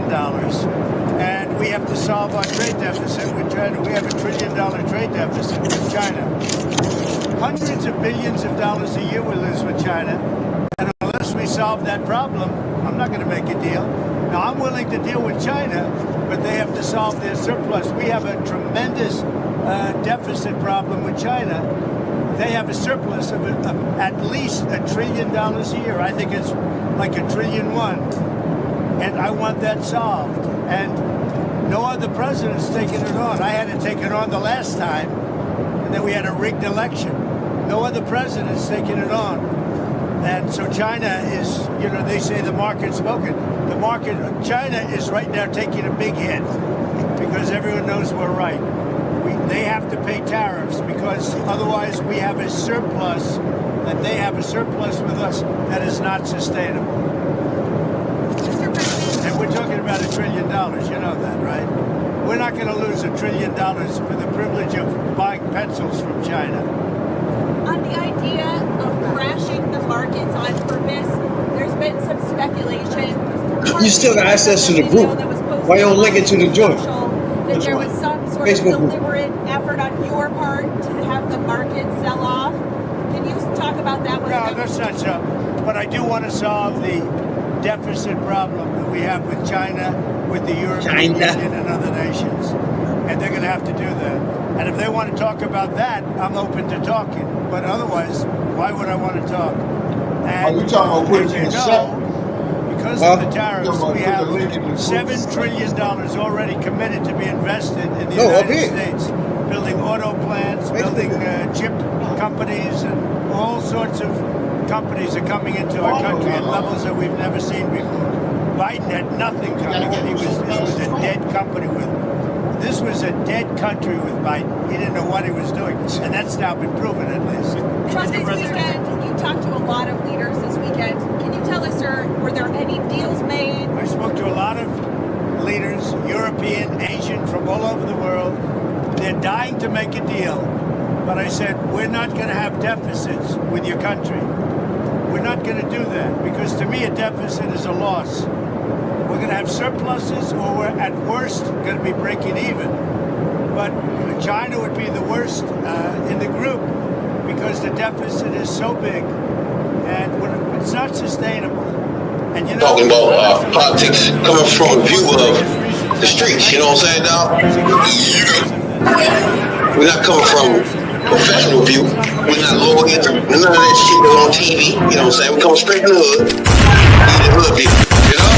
trillion, and we have to solve our trade deficit with China. We have a $1 trillion trade deficit with China. Hundreds of billions of dollars a year we lose with China, and unless we solve that problem, I'm not going to make a deal. Now, I'm willing to deal with China, but they have to solve their surplus. We have a tremendous deficit problem with China. They have a surplus of at least $1 trillion a year. I think it's like $1.1 trillion. And I want that solved. And no other president's taken it on. I had to take it on the last time, and then we had a rigged election. No other president's taken it on. And so China is, they say the market's spoken. China is right now taking a big hit because everyone knows we're right. They have to pay tariffs because otherwise we have a surplus, and they have a surplus with us that is not sustainable. And we're talking about $1 trillion, you know that, right? We're not going to lose $1 trillion for the privilege of buying pencils from China. On the idea of crashing the markets on purpose, there's been some speculation. You still got access to the group. Why you don't link it to the joint? That there was some sort of deliberate effort on your part to have the market sell off. Can you talk about that? No, that's not so. But I do want to solve the deficit problem that we have with China, with the European Union and other nations. And they're going to have to do that. And if they want to talk about that, I'm open to talking. But otherwise, why would I want to talk? And you talking about putting in because of the tariffs, we have $7 trillion already committed to be invested in the United States, building auto plants, building chip companies, and all sorts of companies are coming into our country at levels that we've never seen before. Biden had nothing coming in. This was a dead company This was a dead country with Biden. He didn't know what he was doing, and that's now been proven at least. Trump, this weekend, you talked to a lot of leaders this weekend. Can you tell us, sir, were there any deals made? I spoke to a lot of leaders, European, Asian, from all over the world. They're dying to make a deal, but I said, we're not going to have deficits with your country. We're not going to do that, because to me a deficit is a loss. We're going to have surpluses, or we're at worst going to be breaking even. But China would be the worst in the group because the deficit is so big and it's not sustainable. And talking about politics coming from a view of the streets, you know what I'm saying, dog? We're not coming from a professional view. We're not lawyers. None of that shit that's on TV. You know what I'm saying? We come straight from the hood. We the hood view, you know?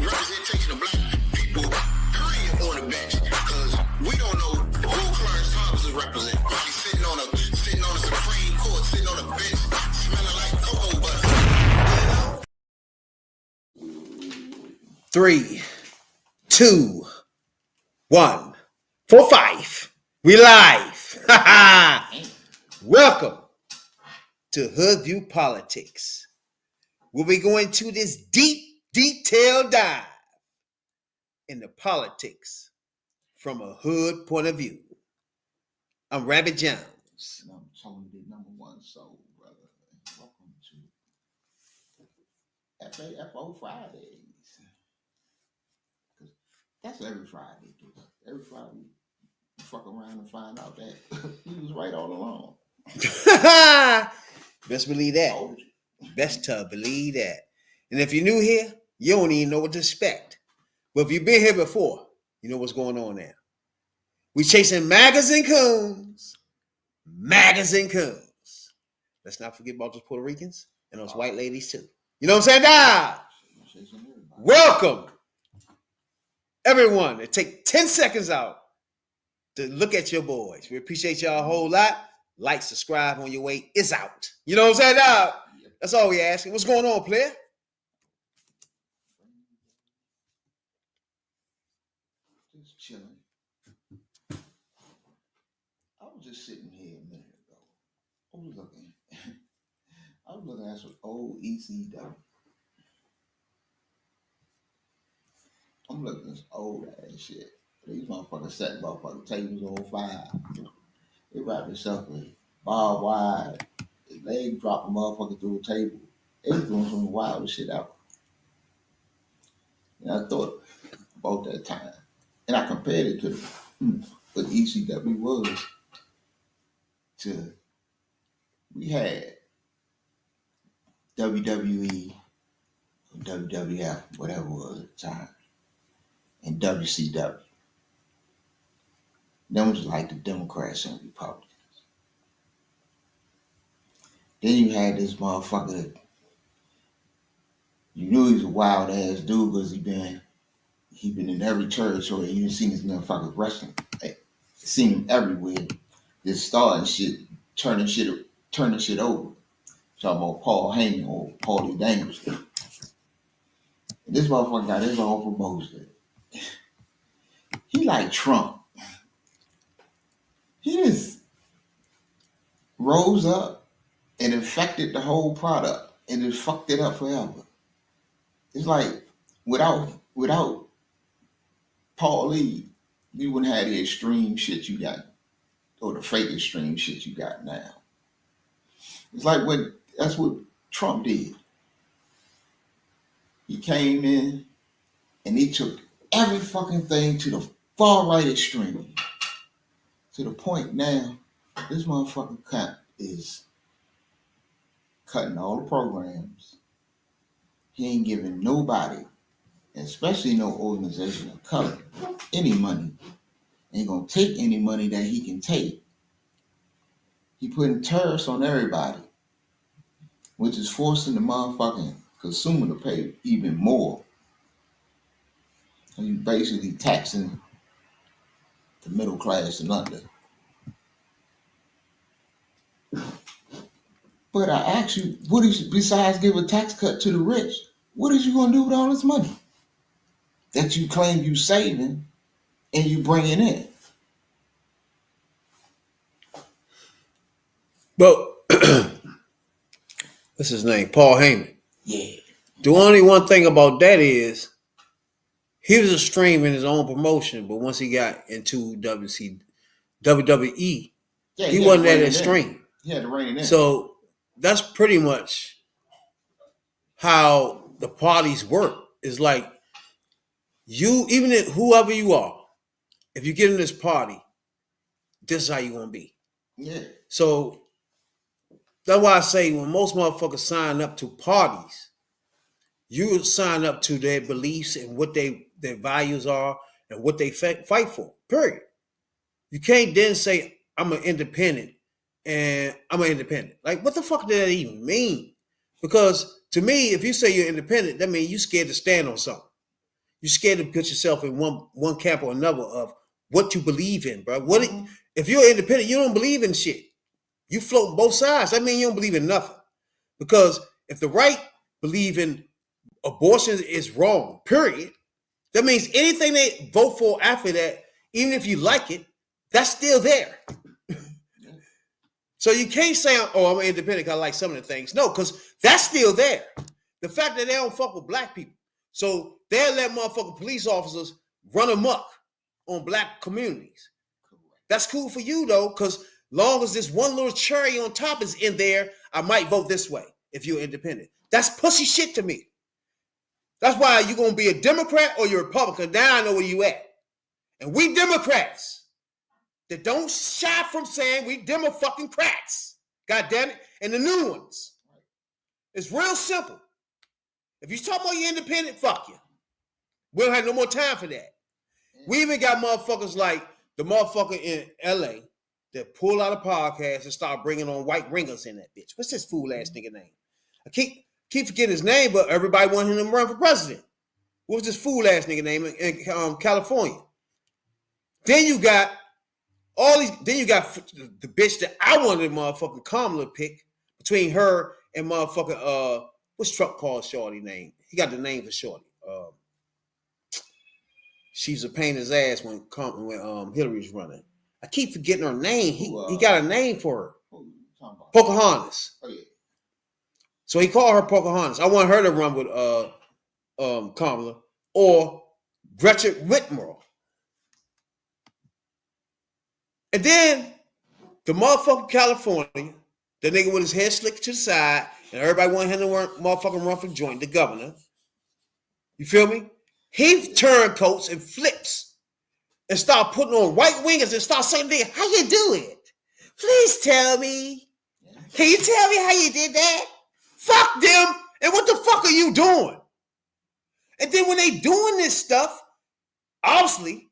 Representation of black people, period, on the bench. Because we don't know who Clarence Thomas is representing. He's sitting on a Supreme Court, sitting on a bench, smelling like cocoa butter. 3, 2, 1, 4, 5. We live. Welcome to Hoodviewpolitics. We'll be going to this deep, detailed dive in the politics from a hood point of view. I'm Rabbit Jones. And I'm telling you, number one soul, brother. Welcome to FAFO Fridays. That's every Friday, dude. Every Friday, you fuck around and find out that he was right all along. Best believe that. Best to believe that. And if you're new here, you don't even know what to expect. But if you've been here before, you know what's going on now. We chasing magazine coons. Magazine coons. Let's not forget about those Puerto Ricans and those white ladies too. You know what I'm saying? Now, welcome. Everyone, take 10 seconds out to look at your boys. We appreciate y'all a whole lot. Like, subscribe on your way. It's out. You know what I'm saying? Now, that's all we asking. What's going on, player? Just chilling. I was just sitting here a minute ago. I was looking at some old ECW. I'm looking at this old ass shit. These motherfuckers set motherfucking tables on fire. They wrapped themselves in barbed wire. Their leg dropped the motherfucker through a table. They was doing some wild shit out. And I thought about that time. And I compared it to what ECW was to, we had WWE, WWF, whatever it was at the time, and WCW. Them was like the Democrats and Republicans. Then you had this motherfucker that you knew he was a wild ass dude because he been in every territory. You done seen this motherfucker wrestling. Hey, seen him everywhere. Just starting shit, turning shit over. Talking about Paul Heyman or Paulie Daniels. And this motherfucker got his own promotion. He like Trump. He just rose up and infected the whole product and just fucked it up forever. It's like without Paul Lee, you wouldn't have the extreme shit you got, or the fake extreme shit you got now. It's like that's what Trump did. He came in and he took every fucking thing to the far right extreme. To the point now, this motherfucker is cutting all the programs. He ain't giving nobody, especially no organization of color, any money. Ain't gonna take any money that he can take. He putting tariffs on everybody, which is forcing the motherfucking consumer to pay even more. And you basically taxing the middle class and under. But I ask you, besides give a tax cut to the rich, what is you gonna do with all this money that you claim you saving and you bringing in? Well, what's his name? Paul Heyman. Yeah. The only one thing about that is he was a stream in his own promotion, but once he got into WWE, he wasn't that extreme. He had to rein it in. So that's pretty much how the parties work. It's like you, even if whoever you are, if you get in this party, this is how you're gonna be. Yeah. So that's why I say when most motherfuckers sign up to parties, you sign up to their beliefs and what their values are and what they fight for. Period. You can't then say I'm an independent and I'm an independent. Like, what the fuck does that even mean? Because to me, if you say you're independent, that means you're scared to stand on something. You're scared to put yourself in one camp or another of what you believe in, bro. If you're independent, you don't believe in shit. You float both sides. That means you don't believe in nothing. Because if the right believe in abortion is wrong, period, that means anything they vote for after that, even if you like it, that's still there. So you can't say, oh, I'm independent because I like some of the things. No, because that's still there. The fact that they don't fuck with black people. So they'll let motherfucking police officers run amok on black communities. That's cool for you, though, because long as this one little cherry on top is in there, I might vote this way if you're independent. That's pussy shit to me. That's why you're going to be a Democrat or you're a Republican. Now I know where you at. And we Democrats that don't shy from saying we Demo-fucking-crats. God damn it. And the new ones. It's real simple. If you talk about you independent, fuck you. We don't have no more time for that. We even got motherfuckers like the motherfucker in LA that pull out a podcast and start bringing on white ringers in that bitch. What's this fool ass nigga name? I keep forgetting his name, but everybody wanted him to run for president. What was this fool ass nigga name in California? Then you got all these. Then you got the bitch that I wanted motherfucking Kamala pick between her and motherfucking what's Trump called Shorty name? He got the name for Shorty. She's a pain in his ass when Hillary's running. I keep forgetting her name. He got a name for her. Pocahontas. Oh yeah. So he called her Pocahontas. I want her to run with Kamala or Gretchen Whitmer. And then the motherfucking California, the nigga with his head slicked to the side, and everybody wanted him to run for joint, the governor. You feel me? He turncoats and flips and start putting on white wingers and start saying, how you do it? Please tell me. Can you tell me how you did that? Fuck them. And what the fuck are you doing? And then when they doing this stuff, obviously,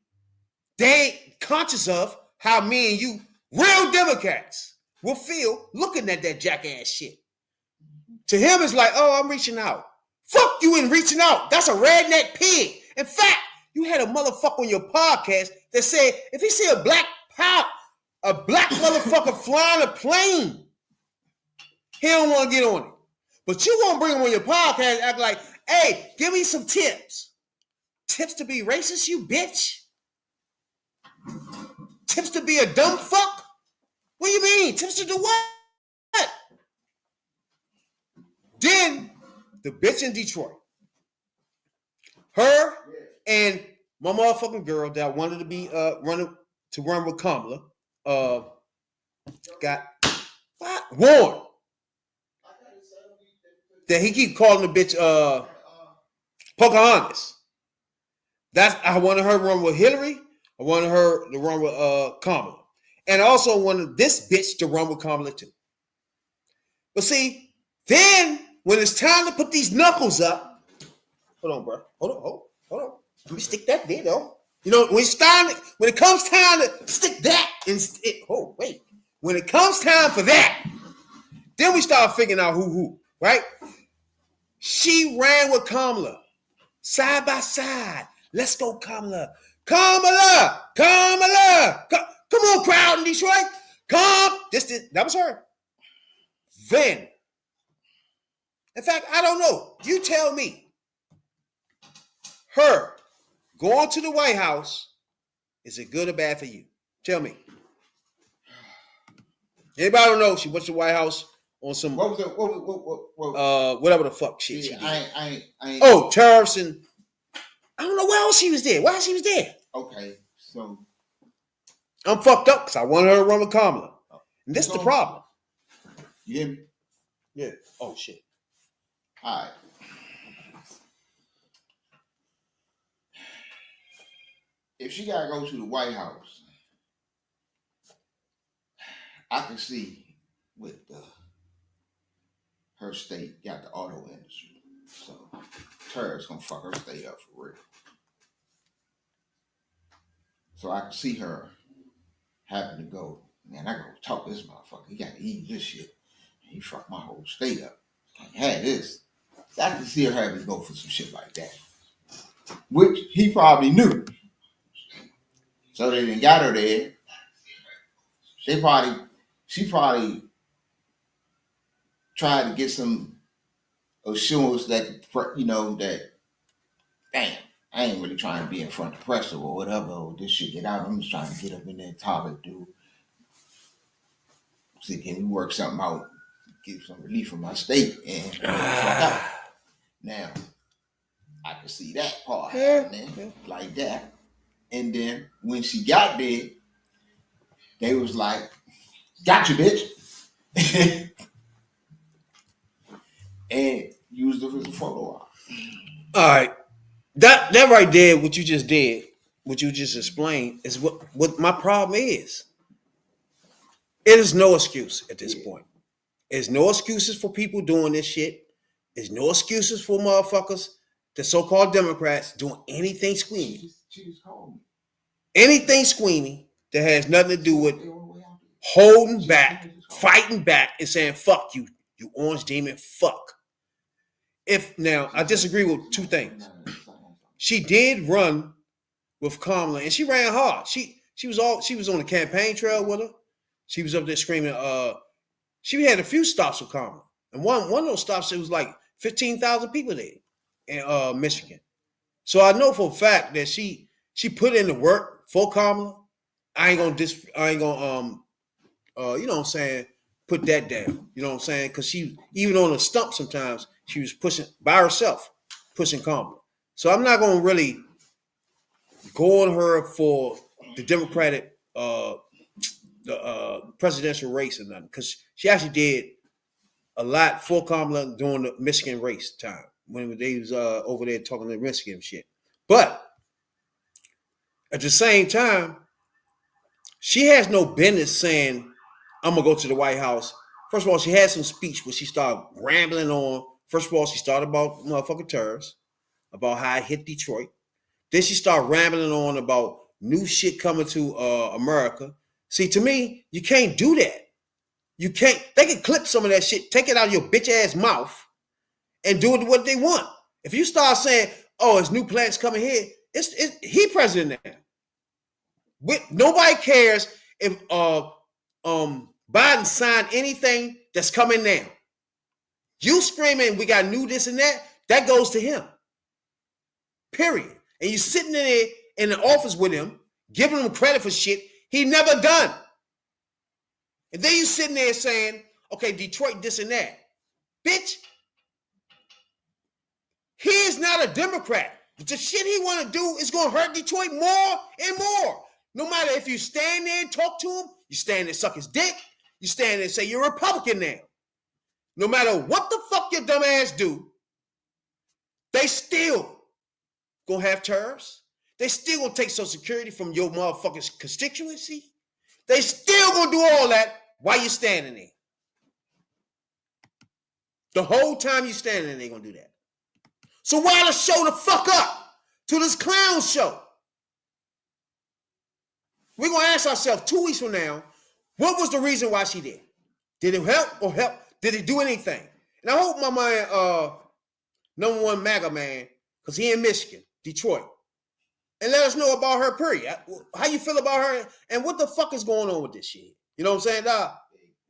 they ain't conscious of how me and you, real Democrats, will feel looking at that jackass shit. To him, it's like, oh, I'm reaching out. Fuck you in reaching out. That's a redneck pig. In fact, you had a motherfucker on your podcast that said, if he see a black motherfucker flying a plane, he don't want to get on it. But you want to bring him on your podcast and act like, hey, give me some tips. Tips to be racist, you bitch? Tips to be a dumb fuck? What do you mean? Tips to do what? Then, the bitch in Detroit. Her and my motherfucking girl that wanted to be run with Kamala got warned that he keep calling the bitch Pocahontas. I wanted her to run with Hillary. I wanted her to run with Kamala. And I also wanted this bitch to run with Kamala too. But see, then when it's time to put these knuckles up, hold on, bro. Hold on. Let me stick that there, though. You know, when it comes time to stick that, when it comes time for that, then we start figuring out who, right? She ran with Kamala, side by side. Let's go, Kamala. Kamala! Come on, crowd in Detroit. That was her. Then, in fact, I don't know. You tell me. Her going to the White House, is it good or bad for you? Tell me. Anybody don't know? She went to the White House on some whatever the fuck shit she did. Oh, tariffs and I don't know why else she was there. Why she was there? Okay, so I'm fucked up because I wanted her to run with Kamala, and this is the problem. You hear me? Yeah. Oh shit. All right. If she gotta go to the White House, I can see with her state got the auto industry, so tariffs gonna fuck her state up for real. So I can see her having to go. Man, I gotta talk to this motherfucker. He gotta eat this shit. He fucked my whole state up. Like, had this. So I can see her having to go for some shit like that, which he probably knew. So they done got her there. She probably tried to get some assurance that, that, damn, I ain't really trying to be in front of the press or whatever, or this shit get out. I'm just trying to get up in there and topic, dude. See, can we work something out, get some relief from my state, and fuck out. Now, I can see that part happening like that. And then when she got there, they was like, "Gotcha, bitch," and used it as a photo op. All right, that right there, what you just did, what you just explained, is what my problem is. It is no excuse at this point. There's no excuses for people doing this shit. There's no excuses for motherfuckers, the so-called Democrats, doing anything squeamy. She just called me. Anything squeamy that has nothing to do with holding back, fighting back, and saying, fuck you, you orange demon, fuck. Now, I disagree with two things. She did run with Kamala, and she ran hard. She was on the campaign trail with her. She was up there screaming. She had a few stops with Kamala, and one of those stops, it was like 15,000 people there in Michigan. So I know for a fact that she put in the work for Kamala. I ain't gonna you know what I'm saying, put that down. You know what I'm saying? Because she, even on the stump sometimes, she was pushing by herself, pushing Kamala. So I'm not gonna really go on her for the Democratic presidential race or nothing, because she actually did a lot for Kamala during the Michigan race time when they was over there talking to Michigan shit. But at the same time, she has no business saying, I'm going to go to the White House. First of all, she had some speech where she started rambling on. First of all, she started about motherfucking terrorists, about how it hit Detroit. Then she started rambling on about new shit coming to America. See, to me, you can't do that. You can't. They can clip some of that shit, take it out of your bitch ass mouth, and do it what they want. If you start saying, "Oh, it's new plans coming here," he president now. Nobody cares if Biden signed anything that's coming now. You screaming, "We got new this and that," that goes to him. Period. And you sitting there in the office with him, giving him credit for shit he never done. And then you sitting there saying, okay, Detroit this and that. Bitch, he is not a Democrat. The shit he want to do is going to hurt Detroit more and more. No matter if you stand there and talk to him, you stand there and suck his dick, you stand there and say you're a Republican now. No matter what the fuck your dumb ass do, they still gonna have tariffs. They still gonna take Social Security from your motherfucking constituency. They still gonna do all that while you're standing there. The whole time you're standing there, they're gonna do that. So why the show the fuck up to this clown show? We're gonna ask ourselves 2 weeks from now, what was the reason why she did? Did it help or help? Did it do anything? And I hope my man, number one MAGA man, because he in Michigan, Detroit, and let us know about her, period. How you feel about her, and what the fuck is going on with this shit? You know what I'm saying, dog?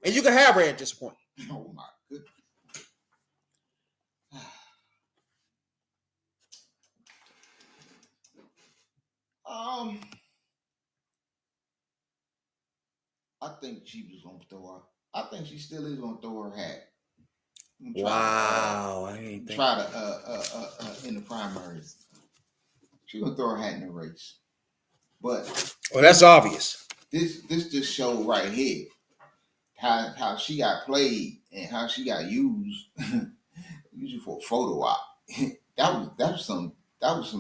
And you can have her at this point. Oh my goodness. I think she was gonna throw her. I think she still is gonna throw her hat. Wow, I ain't think. Try to in the primaries. She's gonna throw her hat in the race. But well, that's obvious. This just show right here how she got played and how she got used for a photo op. that was some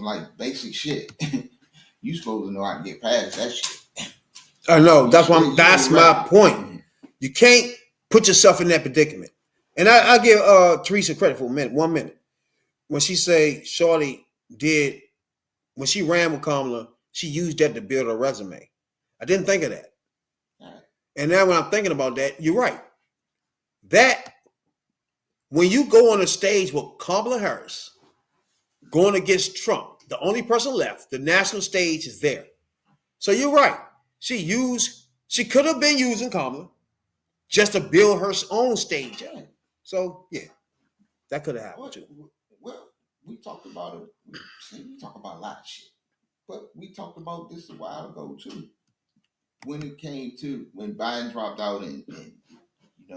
like basic shit. You supposed to know how to get past that shit. I know. That's my point. You can't put yourself in that predicament. And I give Teresa credit for 1 minute. When she say Shorty did, when she ran with Kamala, she used that to build her resume. I didn't think of that. All right. And now when I'm thinking about that, you're right. That, when you go on a stage with Kamala Harris going against Trump, the only person left, the national stage is there. So you're right. She could have been using Kamala just to build her own stage. Yeah. So yeah, that could have happened too. Well, we talked about it. We talk about a lot of shit, but we talked about this a while ago too. When it came to when Biden dropped out and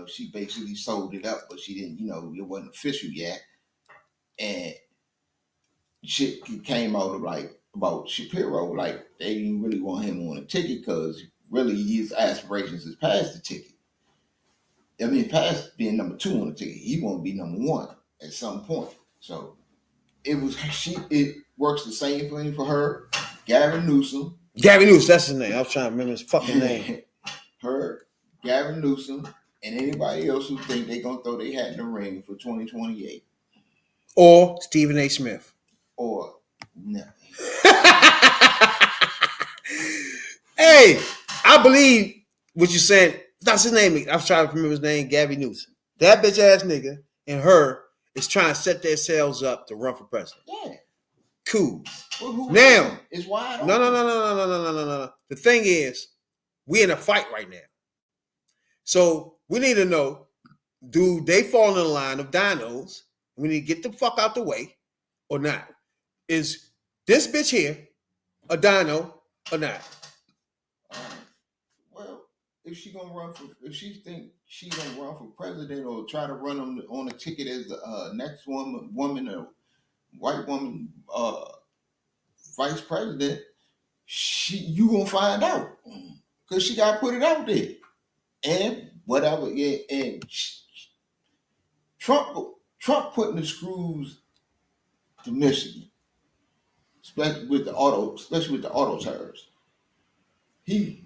she basically sold it up, but she didn't. It wasn't official yet, and shit came out of about Shapiro, like they didn't really want him on a ticket because really his aspirations is past the ticket. I mean, past being number 2 on the ticket, he want to be number 1 at some point. So it works the same thing for her. Gavin Newsom, that's his name. I was trying to remember his fucking name. Her, Gavin Newsom, and anybody else who think they're gonna throw their hat in the ring for 2028. Or Stephen A. Smith. Or no. Hey, I believe what you said. That's his name. I was trying to remember his name, Gavin Newsom. That bitch ass nigga and her is trying to set themselves up to run for president. Yeah. Cool. Well, now, it's wide open. No. The thing is, we're in a fight right now. So we need to know, do they fall in the line of dinos? We need to get the fuck out the way or not. Is this bitch here a dino or not? Well, if she think she gonna run for president or try to run on a ticket as the next woman or white woman vice president, you gonna find out because she got to put it out there and whatever. Yeah, and Trump putting the screws to Michigan. especially with the auto tariffs. He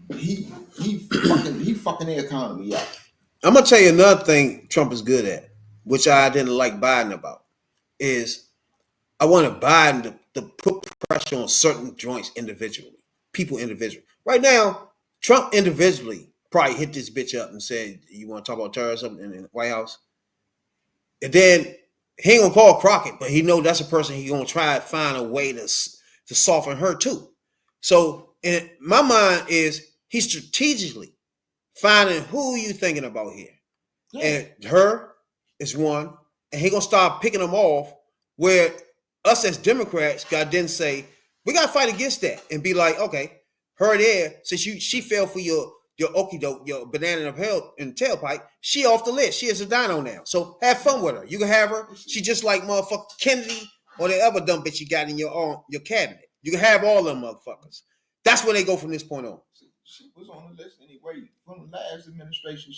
fucking the economy up. I'm gonna tell you another thing Trump is good at, which I didn't like Biden about, is I wanted Biden to put pressure on certain joints individually, people individually. Right now, Trump individually probably hit this bitch up and said, "You want to talk about terrorism in the White House?" And then he ain't gonna call Crockett, but he know that's a person he gonna try to find a way to soften her too. So in my mind is he's strategically finding who you thinking about here. Yeah. And her is one, and he gonna start picking them off where us as Democrats got then say, we gotta fight against that and be like, okay, her there, since she fell for your okie doke, your banana in the tailpipe, she off the list. She is a dino now. So have fun with her. You can have her. She just like motherfucker Kennedy or the other dumb bitch you got in your cabinet. You can have all them motherfuckers. That's where they go from this point on. She was on the list anyway from the last administration.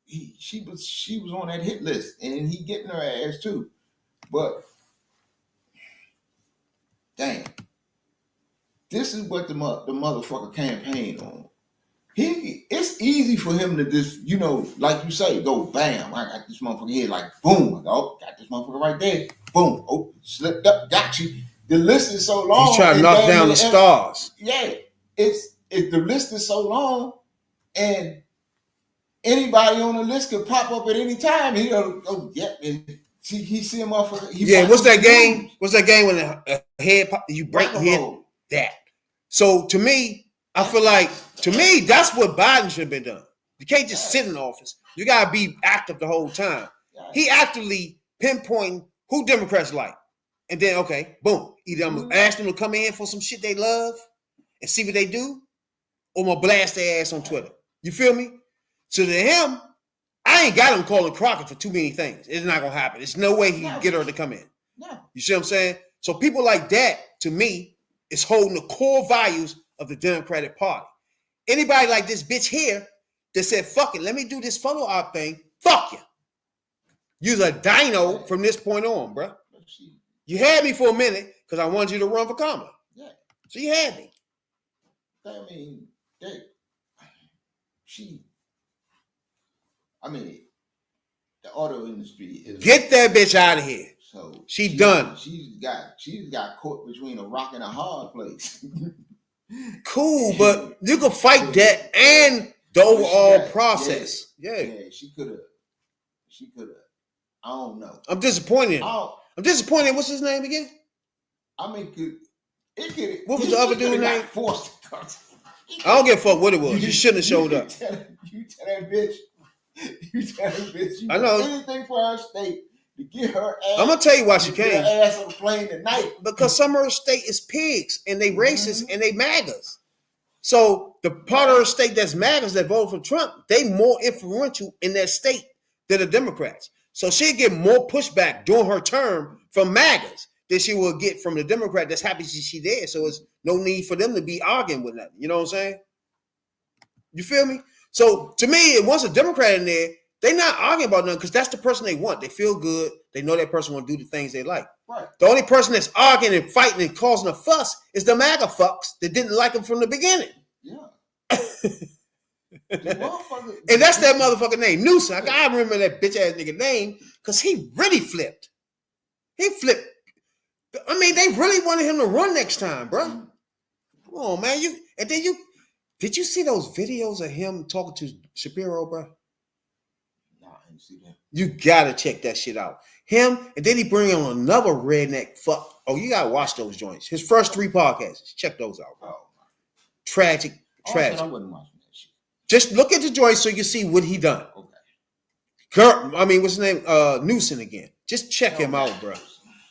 She was on that hit list, and he getting her ass too. But damn, this is what the motherfucker campaigned on. It's easy for him to just, like you say, go bam. I got this motherfucker here, like boom. Oh, got this motherfucker right there. Boom. Oh, slipped up, got you. The list is so long. He's trying to knock down the stars. Yeah, the list is so long, and anybody on the list could pop up at any time. He'll go, yeah, he see a motherfucker. Yeah, what's that game? What's that game when a head pop, you break your head? That. So to me, I feel like, that's what Biden should have been done. You can't just sit in office. You got to be active the whole time. He actively pinpointing who Democrats like. And then, okay, boom. Either I'm going to ask them to come in for some shit they love and see what they do, or I'm going to blast their ass on Twitter. You feel me? So to him, I ain't got him calling Crockett for too many things. It's not going to happen. There's no way he can get her to come in. No. You see what I'm saying? So people like that, to me, is holding the core values of the Democratic Party. Anybody like this bitch here that said, fuck it, let me do this photo op thing, fuck you. You's a dino from this point on, bro. You had me for a minute because I wanted you to run for Kamala. Yeah. So you had me. I mean, the auto industry is... Get that bitch out of here. So she's done. She's got caught between a rock and a hard place. Cool, but you can fight that and the overall process. Yeah, she could have. I don't know. I'm disappointed. I'm disappointed. What's his name again? I mean, what was the other dude's name? Forced to come. I don't give a fuck what it was. You shouldn't have showed up. You tell that bitch. I know anything for her state to get her ass. I'm gonna tell you why she came. Her ass on the plane tonight. Because some of her state is pigs and they racist and they MAGAs. So the part of her state that's MAGAs that voted for Trump, they more influential in that state than the Democrats. So she'll get more pushback during her term from MAGAs than she will get from the Democrat that's happy she's there. So it's no need for them to be arguing with nothing. You know what I'm saying? You feel me? So to me, once a Democrat in there, they're not arguing about nothing because that's the person they want. They feel good. They know that person will do the things they like. Right. The only person that's arguing and fighting and causing a fuss is the MAGA fucks that didn't like him from the beginning. Yeah. And that's that motherfucker name, Newsom. I gotta remember that bitch ass nigga name because he really flipped. He flipped. I mean, they really wanted him to run next time, bro. Come on, man. Did you see those videos of him talking to Shapiro, bro? No, I didn't see that. You gotta check that shit out. Him, and then he bring on another redneck fuck. Oh, you gotta watch those joints. His first 3 podcasts. Check those out, bro. Tragic. I wasn't watching that shit. Just look at the joints so you see what he done. Okay. What's his name? Newsom again. Just check him out, bro.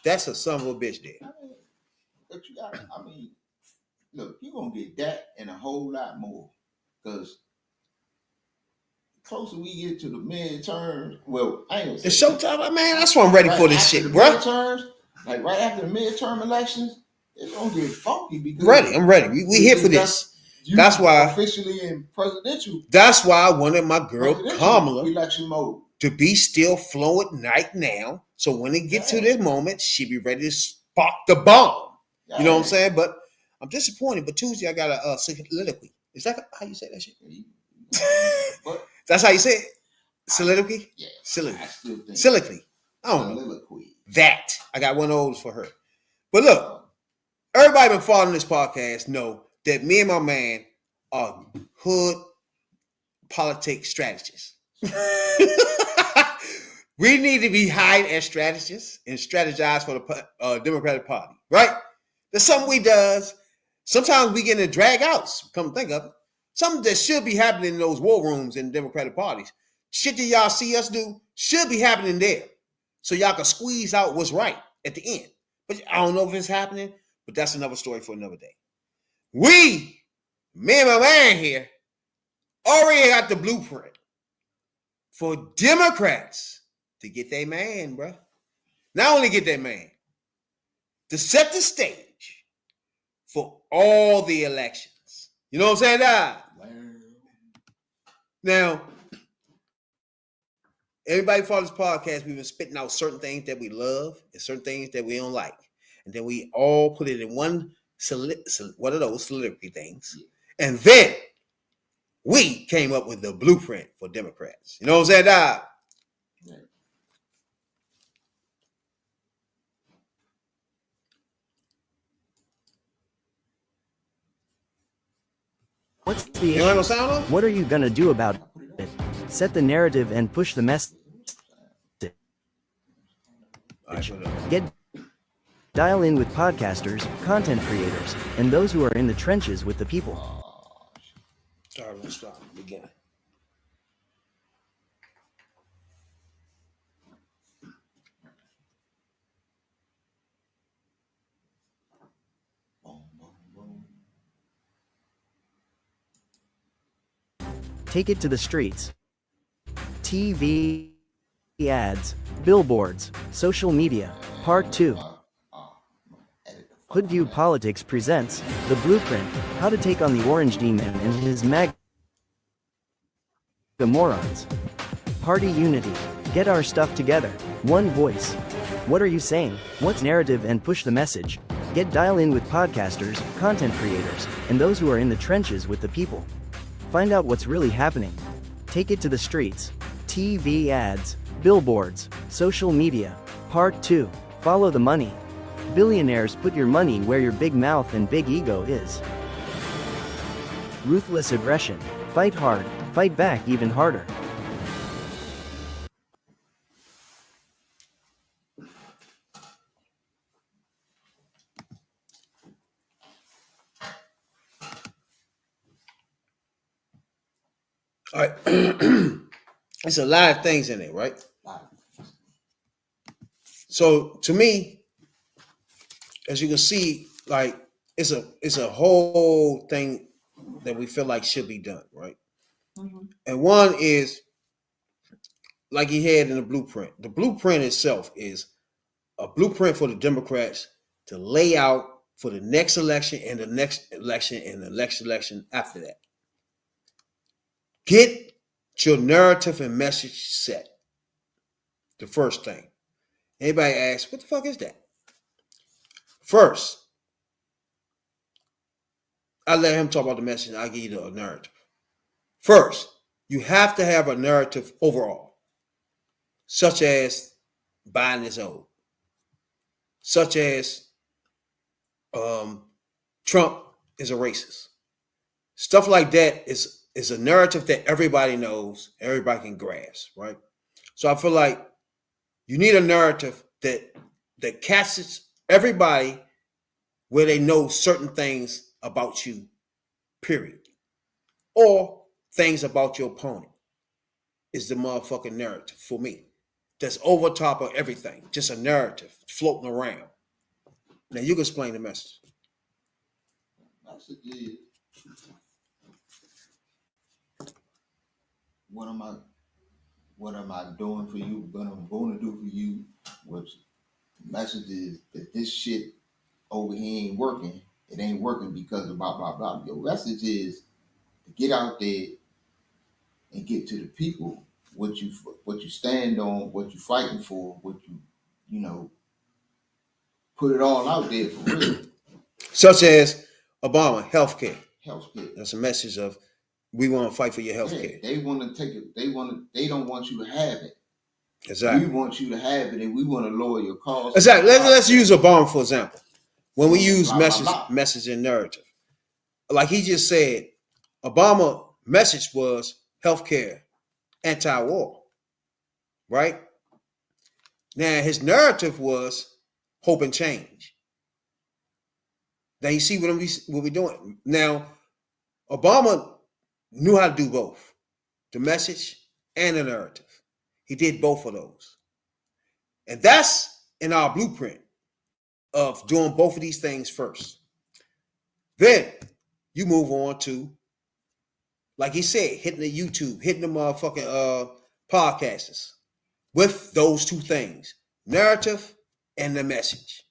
That's a son of a bitch there. But look, you're gonna get that and a whole lot more. Because the closer we get to the midterms, well, I ain't gonna say it's showtime, man. That's why I'm ready for this shit, bro. Like right after the midterm elections, it's gonna get funky because I'm ready. We here for this. That's why officially in presidential. That's why I wanted my girl Kamala election mode to be still flowing right now. So when it gets to this moment, she be ready to spark the bomb. You know what I'm saying? But I'm disappointed. But Tuesday I got a soliloquy. Is that how you say that shit? But That's how you say it? Soliloquy? yeah, Soliloquy. I still think Soliloquy. I don't know. soliloquy. That. I got one of those for her. But look, everybody been following this podcast know that me and my man are hood politics strategists. We need to be hired as strategists and strategize for the Democratic Party, right? That's something we does. Sometimes we get in drag outs, come to think of it. Something that should be happening in those war rooms in Democratic parties. Shit that y'all see us do should be happening there. So y'all can squeeze out what's right at the end. But I don't know if it's happening, but that's another story for another day. Me and my man here, already got the blueprint for Democrats to get their man, bro. Not only get their man, to set the stage for all the elections. You know what I'm saying? Now, everybody follow this podcast, we've been spitting out certain things that we love and certain things that we don't like. And then we all put it in one of those soliloquy things. And then we came up with the blueprint for Democrats. You know what I'm saying? Right. What's the issue? What are you going to do about it? Set the narrative and push the message. Dial in with podcasters, content creators, and those who are in the trenches with the people. Sorry, let's start again. Take it to the streets. TV ads, billboards, social media, Part 2. Hoodviewpolitics presents The Blueprint, How to Take on the Orange Demon and His MAGA Morons. Party unity. Get our stuff together. One voice. What are you saying? What's narrative and push the message? Dial in with podcasters, content creators, and those who are in the trenches with the people. Find out what's really happening. Take it to the streets. TV ads, billboards, social media, Part 2. Follow the money. Billionaires, put your money where your big mouth and big ego is. Ruthless aggression. Fight hard, fight back even harder. All right. There's a lot of things in it, right? So to me, as you can see, like it's a whole thing that we feel like should be done, right? Mm-hmm. And one is like he had in the blueprint. The blueprint itself is a blueprint for the Democrats to lay out for the next election and the next election and the next election after that. Get your narrative and message set. The first thing. Anybody asks, what the fuck is that? First, I let him talk about the message and I give you the narrative. First, you have to have a narrative overall, such as Biden is old, such as Trump is a racist. Stuff like that is a narrative that everybody knows, everybody can grasp, right? So I feel like you need a narrative that catches everybody where they know certain things about you, period. Or things about your opponent is the motherfucking narrative for me. That's over top of everything. Just a narrative floating around. Now you can explain the message. Message is, what am I doing for you? What I'm going to do for you? Which the message is that this shit over here ain't working. It ain't working because of blah blah blah. Your message is to get out there and get to the people what you stand on, what you fighting for, what you know, put it all out there for real. Such as Obama, healthcare. Healthcare. That's a message of we want to fight for your healthcare. Yeah, they want to take it. They don't want you to have it. Exactly. We want you to have it, and we want to lower your costs. Exactly. Let's use Obama for example. When we use blah. message and narrative, like he just said, Obama message was healthcare, anti-war, right? Now his narrative was hope and change. Now you see what we're doing. Now Obama knew how to do both, the message and the narrative. He did both of those, and that's in our blueprint of doing both of these things first. Then you move on to, like he said, hitting the YouTube, hitting the motherfucking podcasters with those two things, narrative and the message.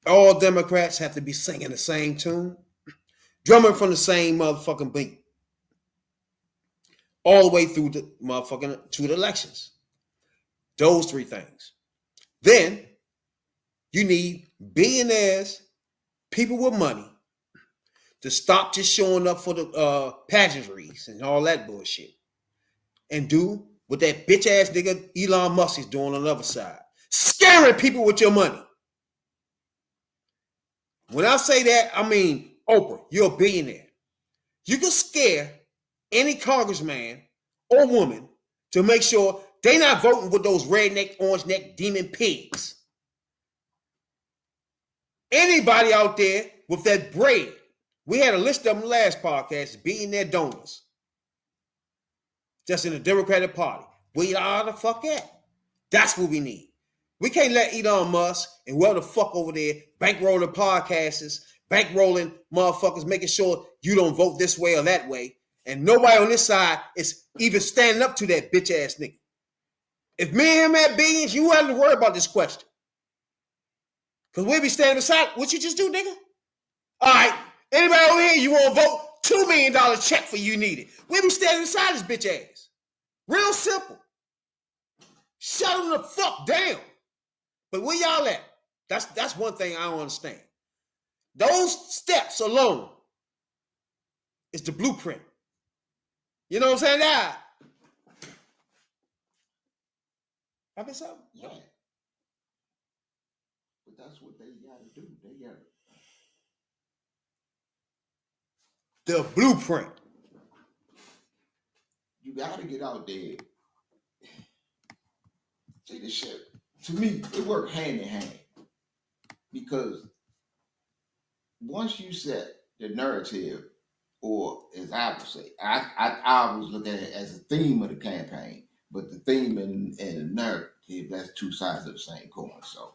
All Democrats have to be singing the same tune, drumming from the same motherfucking beat, all the way through the motherfucking to the elections. Those three things. Then you need billionaires, people with money, to stop just showing up for the pageantries and all that bullshit, and do what that bitch ass nigga Elon Musk is doing on the other side, scaring people with your money. When I say that, I mean Oprah. You're a billionaire. You can scare any congressman or woman to make sure they not voting with those redneck, orange neck demon pigs. Anybody out there with that bread. We had a list of them last podcast, billionaire donors. Just in the Democratic Party. Where y'all the fuck at? That's what we need. We can't let Elon Musk and whoever the fuck over there bankrolling podcasters, bankrolling motherfuckers, making sure you don't vote this way or that way. And nobody on this side is even standing up to that bitch ass nigga. If me and him had billions, you wouldn't have to worry about this question. Because we'll be standing beside what you just do, nigga. All right. Anybody over here, you want to vote? $2 million check for you need it. We'll be standing beside this bitch ass. Real simple. Shut them the fuck down. But where y'all at? That's one thing I don't understand. Those steps alone is the blueprint. You know what I'm saying? Now, happy something? Yeah. But that's what they gotta do. They gotta. The blueprint. You gotta get out there. See, this shit, to me, it worked hand in hand. Because once you set the narrative, or as I would say, I always look at it as a theme of the campaign, but the theme and the narrative, that's two sides of the same coin. So,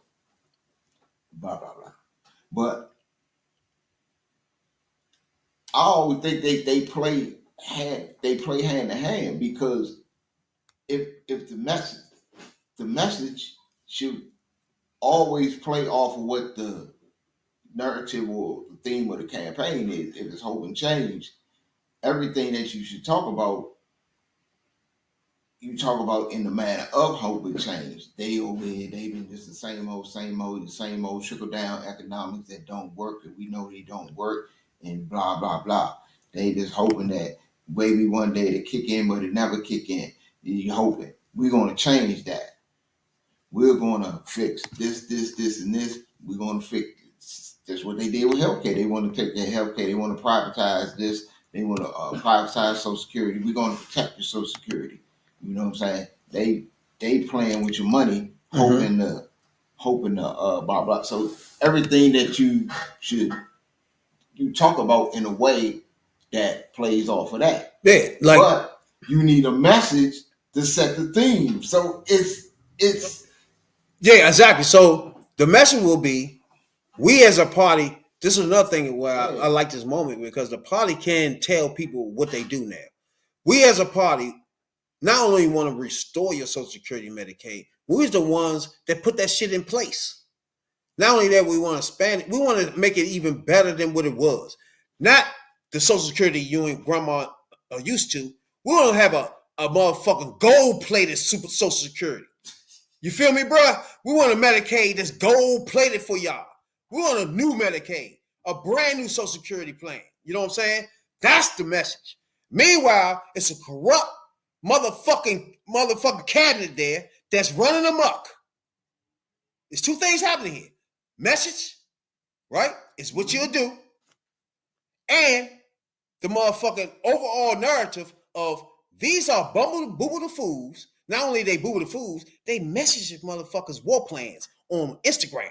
blah, blah, blah. But I always think they play hand in hand, because if the message should always play off of what the narrative or the theme of the campaign is. If it's hope and change, everything that you should talk about, you talk about in the manner of hope and change. They over here, they've been just the same old trickle down economics that don't work, and we know they don't work, and blah, blah, blah. They just hoping that maybe one day to kick in, but it never kick in. You hoping. We're going to change that. We're going to fix this, and this. We're going to fix. That's what they did with healthcare. They want to take their healthcare. They want to privatize this. They want to privatize Social Security. We're going to protect your Social Security. You know what I'm saying? They playing with your money, hoping to blah blah. So everything that you talk about in a way that plays off of that. Yeah, like, but you need a message to set the theme. So it's yeah, exactly. So the message will be, we as a party, this is another thing where I like this moment, because the party can tell people what they do now. We as a party not only want to restore your Social Security and Medicaid, we're the ones that put that shit in place. Not only that, we want to expand it, we want to make it even better than what it was. Not the Social Security you and grandma are used to. We want to have a motherfucking gold-plated super Social Security. You feel me, bro? We want a Medicaid that's gold-plated for y'all. We're on a new Medicaid, a brand new Social Security plan. You know what I'm saying? That's the message. Meanwhile, it's a corrupt motherfucking cabinet there that's running amok. There's two things happening here. Message, right, is what you'll do. And the motherfucking overall narrative of these are booble the fools. Not only they booble the fools, they message motherfuckers war plans on Instagram.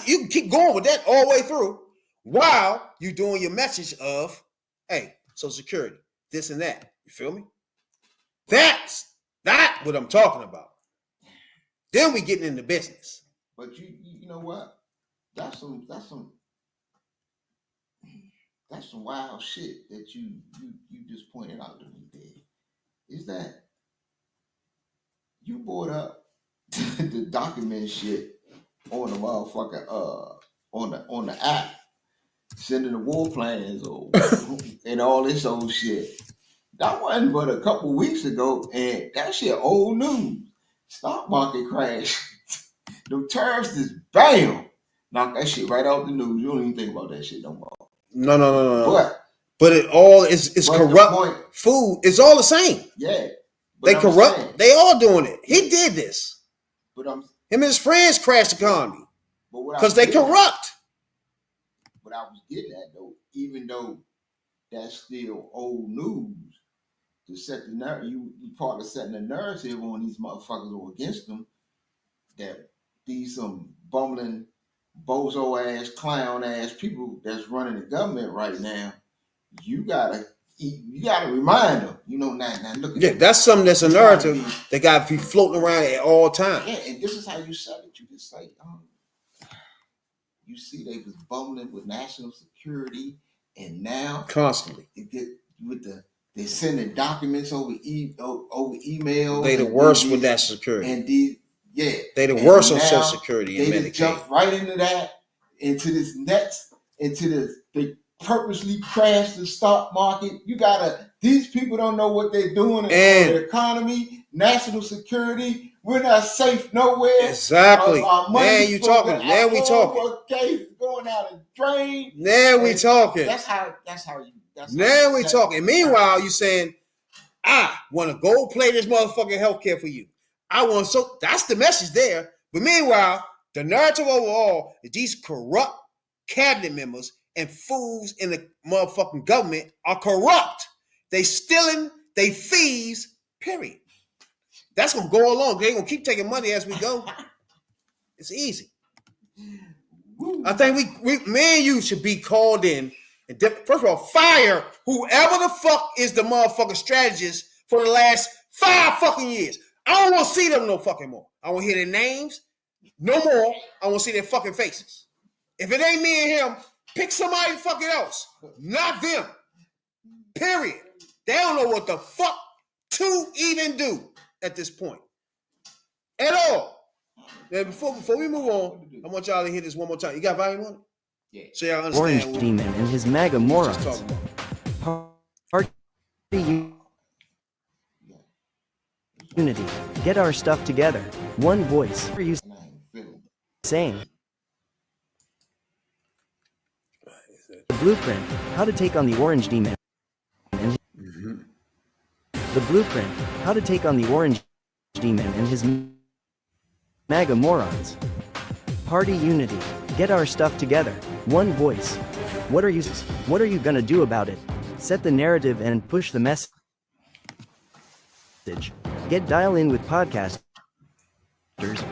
You can keep going with that all the way through while you're doing your message of, hey, Social Security, this and that. You feel me? That's what I'm talking about. Then we getting into business. But you know what? That's some wild shit that you just pointed out to me there. Is that you brought up the document shit on the motherfucker on the app, sending the war plans and all this old shit. That wasn't but a couple weeks ago, and that shit old news. Stock market crash. The tariffs is bam. Knock that shit right out the news. You don't even think about that shit no more. No. But it all is corrupt food. It's all the same. Yeah. They corrupt. Saying, they all doing it. He did this. But him and his friends crashed the economy because they corrupt. What I was getting at though, even though that's still old news, to set the narrative, you part of setting the narrative on these motherfuckers or against them, that these some bumbling, bozo ass, clown ass people that's running the government right now. You gotta remind them. You know, now look at that's something that's a narrative that got to be floating around at all times. Yeah, and this is how you set it. You just say, you see, they was bumbling with national security, and now constantly they're sending documents over email. They the worst with national security, and they the worst on Social Security and Medicaid. They jump right into that, into this. They purposely crash the stock market. These people don't know what they're doing in the economy, national security. We're not safe nowhere. Exactly. Man, you talking. Now we talking. Okay, going out and drain. Now we talking. That's how you. Now we talking. Meanwhile, you saying, I want to gold plate this motherfucking healthcare for you. That's the message there. But meanwhile, the narrative overall is these corrupt cabinet members and fools in the motherfucking government are corrupt. They stealing, they thieves, period. That's gonna go along. They gonna keep taking money as we go. It's easy. I think we me and you should be called in and first of all, fire whoever the fuck is the motherfucking strategist for the last 5 fucking years. I don't want to see them no fucking more. I want to hear their names no more. I want to see their fucking faces. If it ain't me and him, pick somebody fucking else. Not them. Period. They don't know what the fuck to even do at this point. At all. Now, before we move on, I want y'all to hear this one more time. You got volume on it? Yeah. So y'all understand. Orange Demon and his MAGA morons. Unity. Get our stuff together. One voice. What are you saying? The blueprint. How to take on the Orange Demon. The blueprint. How to take on the Orange Demon and his MAGA morons. Party unity. Get our stuff together. One voice. What are you gonna do about it? Set the narrative and push the message. Get dial in with podcasters,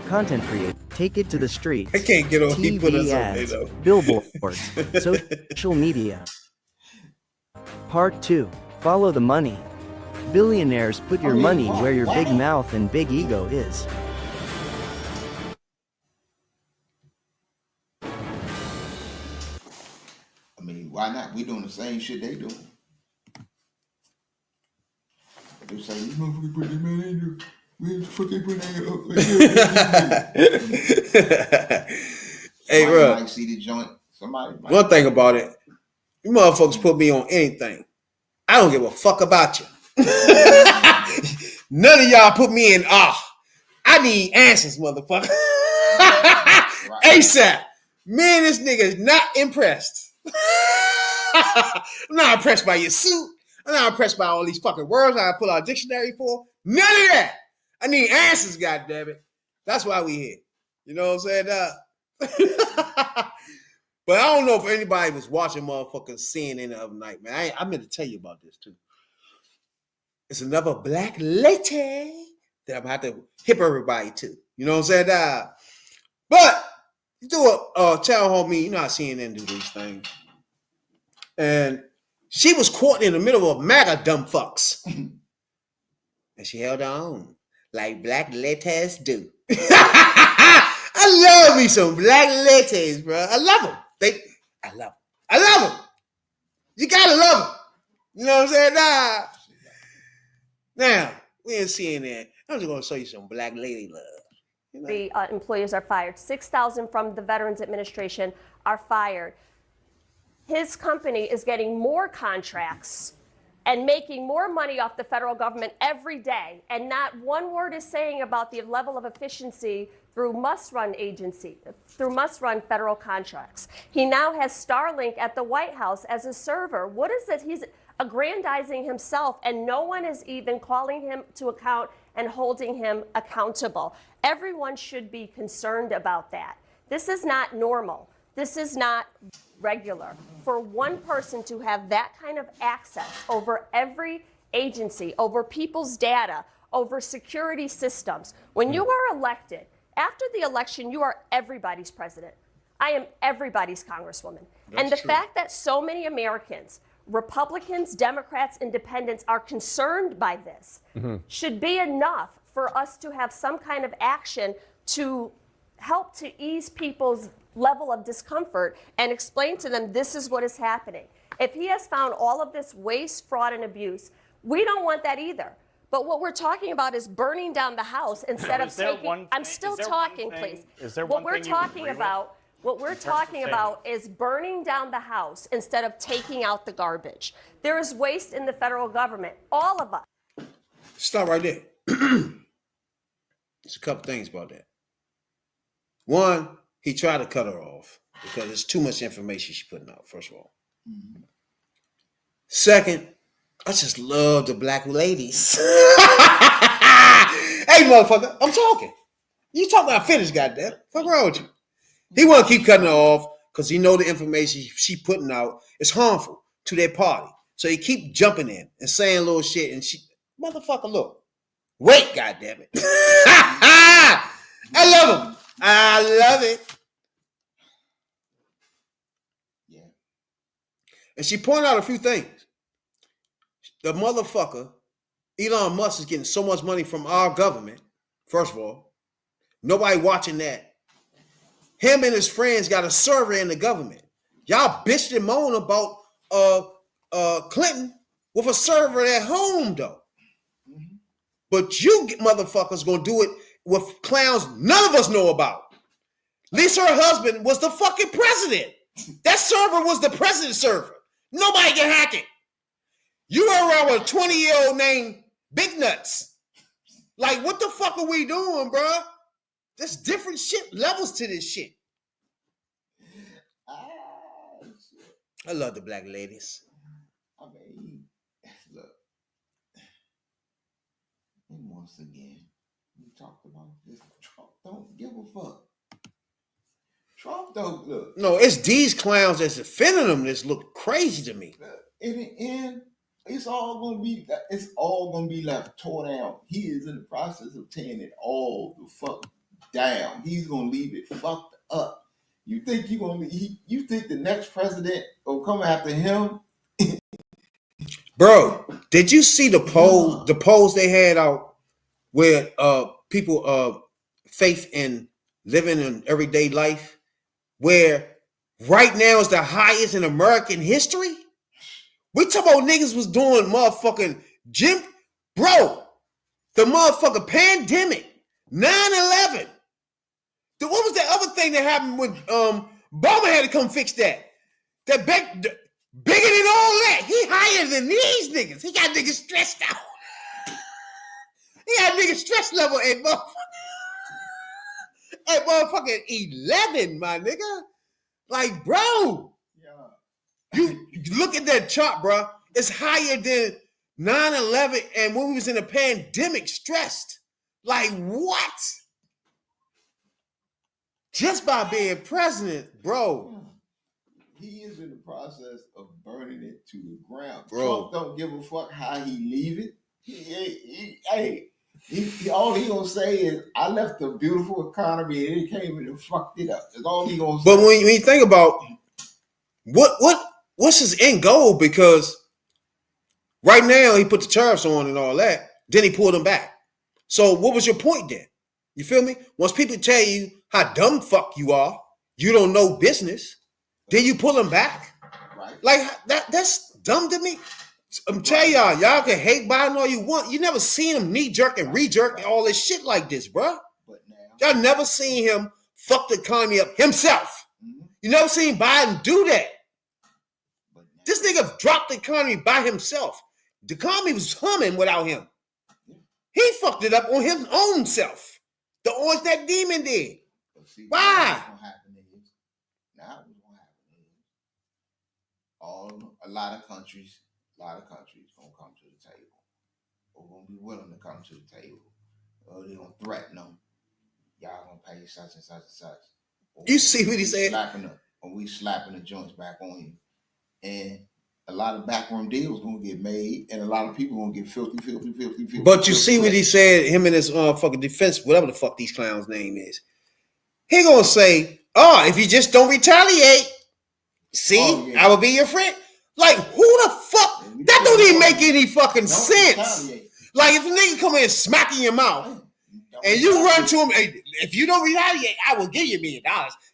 content creators. Take it to the streets. I can't get on TV ads, billboards, social media. Part 2. Follow the money. Billionaires, put your money where your big mouth and big ego is. I mean, why not? We doing the same shit they doing. They say, you motherfuckers put their money in there. Where the fuck they put their Hey, bro. Might see the joint. One thing about it, you motherfuckers put me on anything. I don't give a fuck about you. None of y'all put me in I need answers, motherfucker. ASAP. Me and this nigga is not impressed. I'm not impressed by your suit. I'm not impressed by all these fucking words I pull out a dictionary for. None of that. I need answers, goddammit. That's why we here. You know what I'm saying? But I don't know if anybody was watching motherfucking CNN the other night, man. I meant to tell you about this too. It's another black lady that I'm gonna have to hip everybody to. You know what I'm saying? But you do a town hall meeting, you know how CNN do these things. And she was caught in the middle of MAGA dumb fucks. And she held her own like black ladies do. I love me some black ladies, bro. I love them. I love them. You gotta love them. You know what I'm saying? Now, we ain't seeing that. I'm just gonna show you some black lady love. You know? The employees are fired. 6,000 from the Veterans Administration are fired. His company is getting more contracts and making more money off the federal government every day. And not one word is saying about the level of efficiency through must-run federal contracts. He now has Starlink at the White House as a server. What is it? He's aggrandizing himself, and no one is even calling him to account and holding him accountable. Everyone should be concerned about that. This is not normal. This is not regular. For one person to have that kind of access over every agency, over people's data, over security systems, when you are elected, after the election, you are everybody's president. I am everybody's congresswoman. And the fact that so many Americans, Republicans, Democrats, Independents, are concerned by this should be enough for us to have some kind of action to help to ease people's level of discomfort and explain to them this is what is happening. If he has found all of this waste, fraud, and abuse, we don't want that either. But what we're talking about is burning down the house instead of taking. I'm still talking, please. What we're talking about is burning down the house instead of taking out the garbage. There is waste in the federal government. All of us. Stop right there. There's a couple things about that. One, he tried to cut her off because there's too much information she's putting out, first of all. Second, I just love the black ladies. Hey, motherfucker, I'm talking. You talking about finish, goddamn. Fuck wrong with you? He want to keep cutting her off because he know the information she putting out is harmful to their party. So he keep jumping in and saying little shit, and she, motherfucker, look. Wait, goddamn it. I love him. I love it. Yeah. And she pointed out a few things. The motherfucker, Elon Musk, is getting so much money from our government. First of all, nobody watching that. Him and his friends got a server in the government. Y'all bitched and moaned about Clinton with a server at home, though. But you motherfuckers gonna do it with clowns none of us know about. At least her husband was the fucking president. That server was the president's server. Nobody can hack it. You were around with a 20-year-old named Big Nuts. Like, what the fuck are we doing, bro? There's different shit, levels to this shit. I love the black ladies. I mean, look. And once again, we talked about this. Trump don't give a fuck. Trump don't look. No, it's these clowns that's defending them that's look crazy to me. In the end, it's all gonna be left tore down. He is in the process of tearing it all the fuck down. He's gonna leave it fucked up. You think you think the next president will come after him? Bro, did you see the poll? The polls they had out where people faith in living in everyday life, where right now is the highest in American history? We talk about niggas was doing motherfucking gym. Bro, the motherfucking pandemic, 9/11. What was that other thing that happened when Obama had to come fix that? That bigger than all that. He higher than these niggas. He got niggas stressed out. He got niggas stress level at motherfucking 11, my nigga. Like, bro, you look at that chart, bro. It's higher than 9/11 and when we was in a pandemic stressed. Like, what? Just by being president, bro. He is in the process of burning it to the ground. Bro. Trump don't give a fuck how he leave it. All he gonna say is, I left a beautiful economy and it came and fucked it up. That's all he gonna say. But when you think about what's his end goal, because right now he put the tariffs on and all that, then he pulled them back. So what was your point then? You feel me? Once people tell you how dumb fuck you are, you don't know business, then you pull them back. Right. Like that's dumb to me. I'm telling y'all can hate Biden all you want. You never seen him knee jerk and re-jerk and all this shit like this, bro. But now, Y'all never seen him fuck the economy up himself. mm-hmm. You never seen Biden do that. But now, This nigga dropped the economy by himself. The economy was humming without him. He fucked it up on his own self. The orange that demon did. see, Why? What's gonna happen is, a lot of countries gonna come to the table, or gonna be willing to come to the table, or they gonna threaten them. Y'all gonna pay such and such and such. You see what he said? We slapping the joints back on you, and a lot of backroom deals gonna get made, and a lot of people gonna get filthy. But you see what he said, him and his fucking defense, whatever the fuck these clowns' name is. He gonna say, oh, if you just don't retaliate, see, I will be your friend. Like, who the fuck? That don't even make any fucking sense. Like, if a nigga come in and smack in your mouth, and you run to him, hey, if you don't retaliate, I will give you $1 million.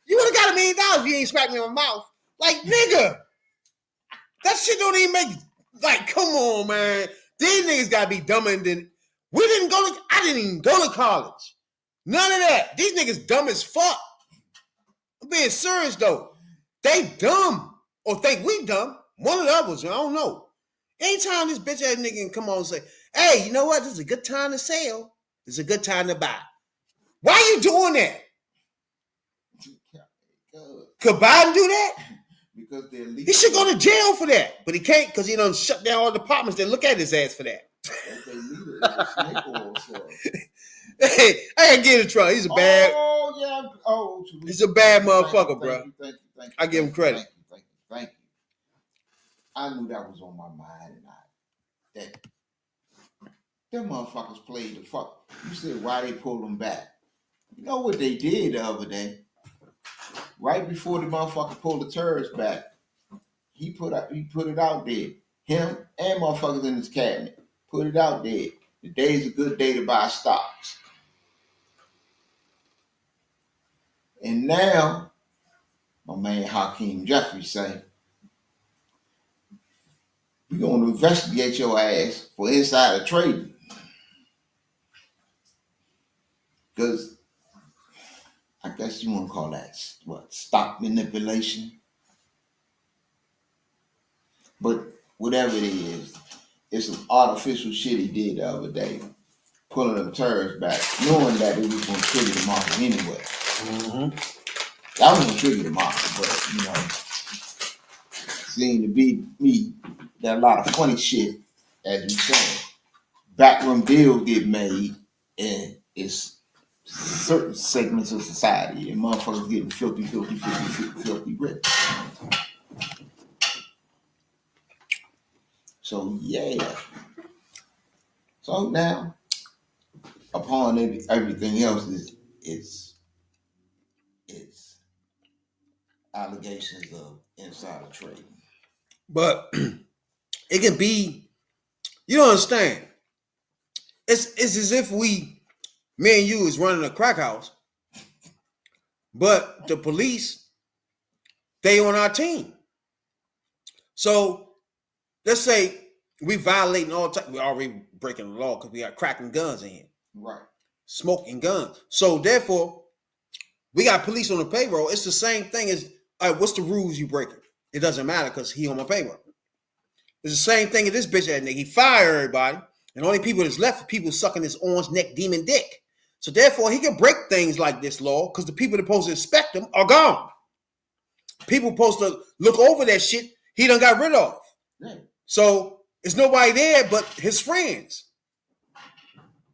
You would have got $1 million if you ain't smacked me in my mouth. Like, nigga, that shit don't even make, like, come on, man. These niggas gotta be dumber than, I didn't even go to college. None of that. These niggas dumb as fuck. I'm being serious, though. They dumb, or think we dumb. One of the others, I don't know. Anytime this bitch ass nigga can come on and say, hey, you know what? This is a good time to sell. This is a good time to buy. Why you doing that? Could Biden do that? Because they're legal. He should go to jail for that. But he can't because he done shut down all the departments that look at his ass for that. Hey, I gotta give it a try. He's a bad. He's a bad motherfucker, bro. Thank you. I give him credit. Thank you. I knew that was on my mind, and them motherfuckers played the fuck. You said why they pulled them back. You know what they did the other day? Right before the motherfucker pulled the tariffs back, he put it out there. Him and motherfuckers in his cabinet put it out there. Today's a good day to buy stocks. And now, my man Hakeem Jeffries say, we're going to investigate your ass for insider trading. Because I guess you want to call that, stock manipulation? But whatever it is, it's some artificial shit he did the other day, pulling them tariffs back, knowing that it was going to trigger the market anyway. Mm-hmm. That was going to trigger the market, but, you know, seemed to be me that a lot of funny shit, as you saying. Backroom deals get made, and it's certain segments of society, and motherfuckers getting filthy rich. So, yeah. So now, upon everything else, it's allegations of insider trading. But it can be, you don't understand. It's as if me and you is running a crack house, but the police, they on our team. So let's say we violating all time. We're already breaking the law because we got cracking guns in here. Right. Smoking guns. So therefore, we got police on the payroll. It's the same thing as, what's the rules you breaking? It doesn't matter because he on my payroll. It's the same thing as this bitch ass nigga. He fired everybody, and the only people that's left are people sucking his orange neck demon dick. So therefore, he can break things like this law because the people that supposed to inspect him are gone. people supposed to look over that shit he done got rid of. Yeah. So there's nobody there but his friends.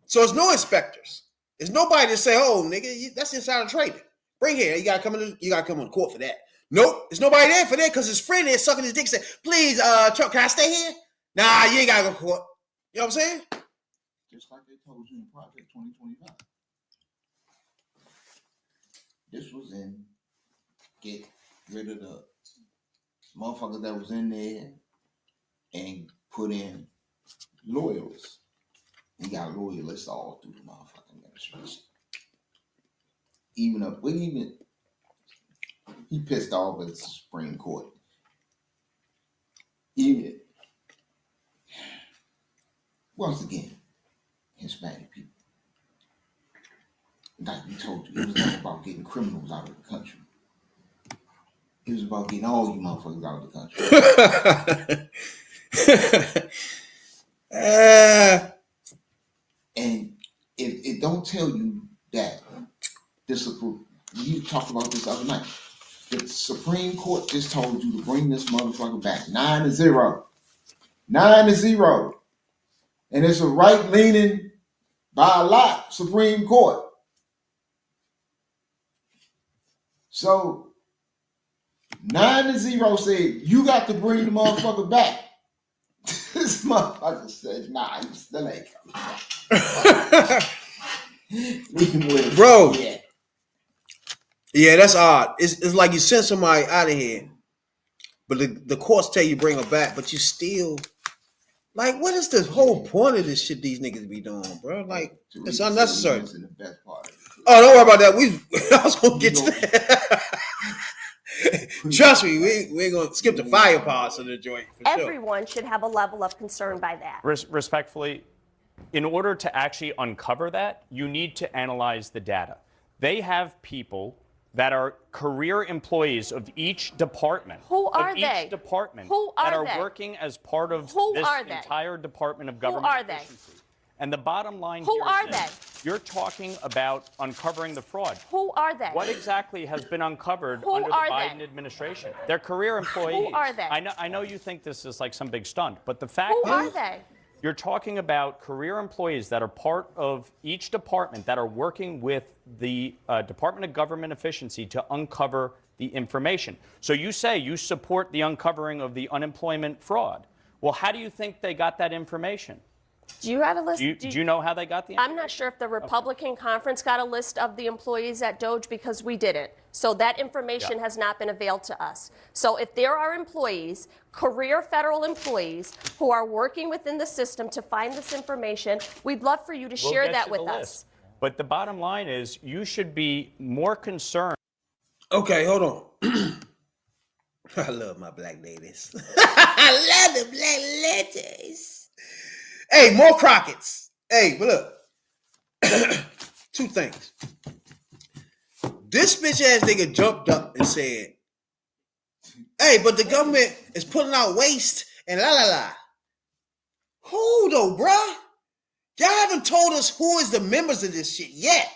So it's no inspectors. There's nobody to say, "Oh, nigga, that's insider trading. Bring here. You gotta come on court for that." Nope, there's nobody there for that because his friend is sucking his dick. Said, "Please, Trump, can I stay here?" Nah, you ain't gotta go to court. You know what I'm saying? Just like they told you in Project 2025. This was in get rid of the motherfuckers that was in there and put in loyalists. We got loyalists all through the motherfucking administration. Even he pissed off at the Supreme Court. Even once again, Hispanic people. Like we told you, it was not about getting criminals out of the country. It was about getting all you motherfuckers out of the country. And it don't tell you that you talked about this the other night. The Supreme Court just told you to bring this motherfucker back 9-0. 9-0. And it's a right-leaning, by a lot, Supreme Court. So 9-0 said, you got to bring the motherfucker back. This motherfucker said, nah, he still ain't coming. Bro. Yeah, that's odd. It's like you send somebody out of here, but the courts tell you bring them back, but you still, like, what is the whole point of this shit these niggas be doing, bro? Like, it's unnecessary. Oh, don't worry about that. I was going to get to that. Trust me, we ain't going to skip the fire parts of the joint. Everyone should have a level of concern by that. Respectfully, in order to actually uncover that, you need to analyze the data. They have people that are career employees of each department. Who are they? Each department Who are that are they? working as part of Who this are they? entire Department of Government Who are they? efficiency. And the bottom line Who here are is this. You're talking about uncovering the fraud. Who are they? What exactly has been uncovered Who under the are Biden they? administration? They're career employees. Who are they? I know you think this is like some big stunt, but the fact Who is, are they? you're talking about career employees that are part of each department that are working with the Department of Government Efficiency to uncover the information. So you say you support the uncovering of the unemployment fraud. Well, how do you think they got that information? Do you have a list? Do you know how they got the information? I'm not sure if the Republican conference got a list of the employees at Doge because we didn't. So that information has not been availed to us. So if there are employees, career federal employees, who are working within the system to find this information, we'd love for you to share that with us. But the bottom line is you should be more concerned. Okay, hold on. I love my black ladies. I love the black ladies. Hey, more Crockett's. Hey, but look. Two things. This bitch ass nigga jumped up and said, hey, but the government is putting out waste and la la la. Who though, bruh? Y'all haven't told us who is the members of this shit yet.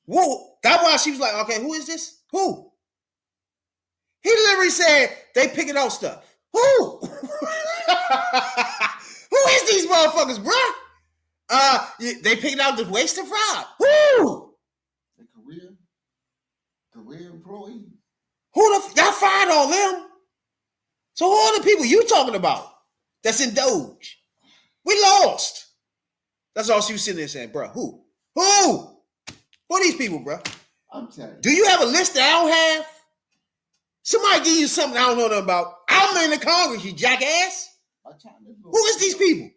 Whoa, that's why she was like, okay, who is this? Who? He literally said they picking out stuff. Who? Who is these motherfuckers, bruh? They picking out the waste and fraud. Who? The career employees. Y'all fired all them? So who are the people you talking about that's in Doge? We lost. That's all she was sitting there saying, bruh. Who? Who are these people, bruh? I'm telling you. Do you have a list that I don't have? Somebody give you something I don't know nothing about. I'm in the Congress, you jackass. Who is these people?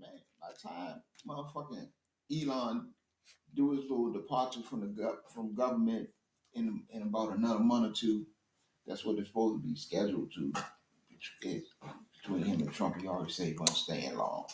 Man, by the time motherfucking Elon do his little departure from government in about another month or two, that's what they're supposed to be scheduled to. Between him and Trump, he already said he's gonna stay in long.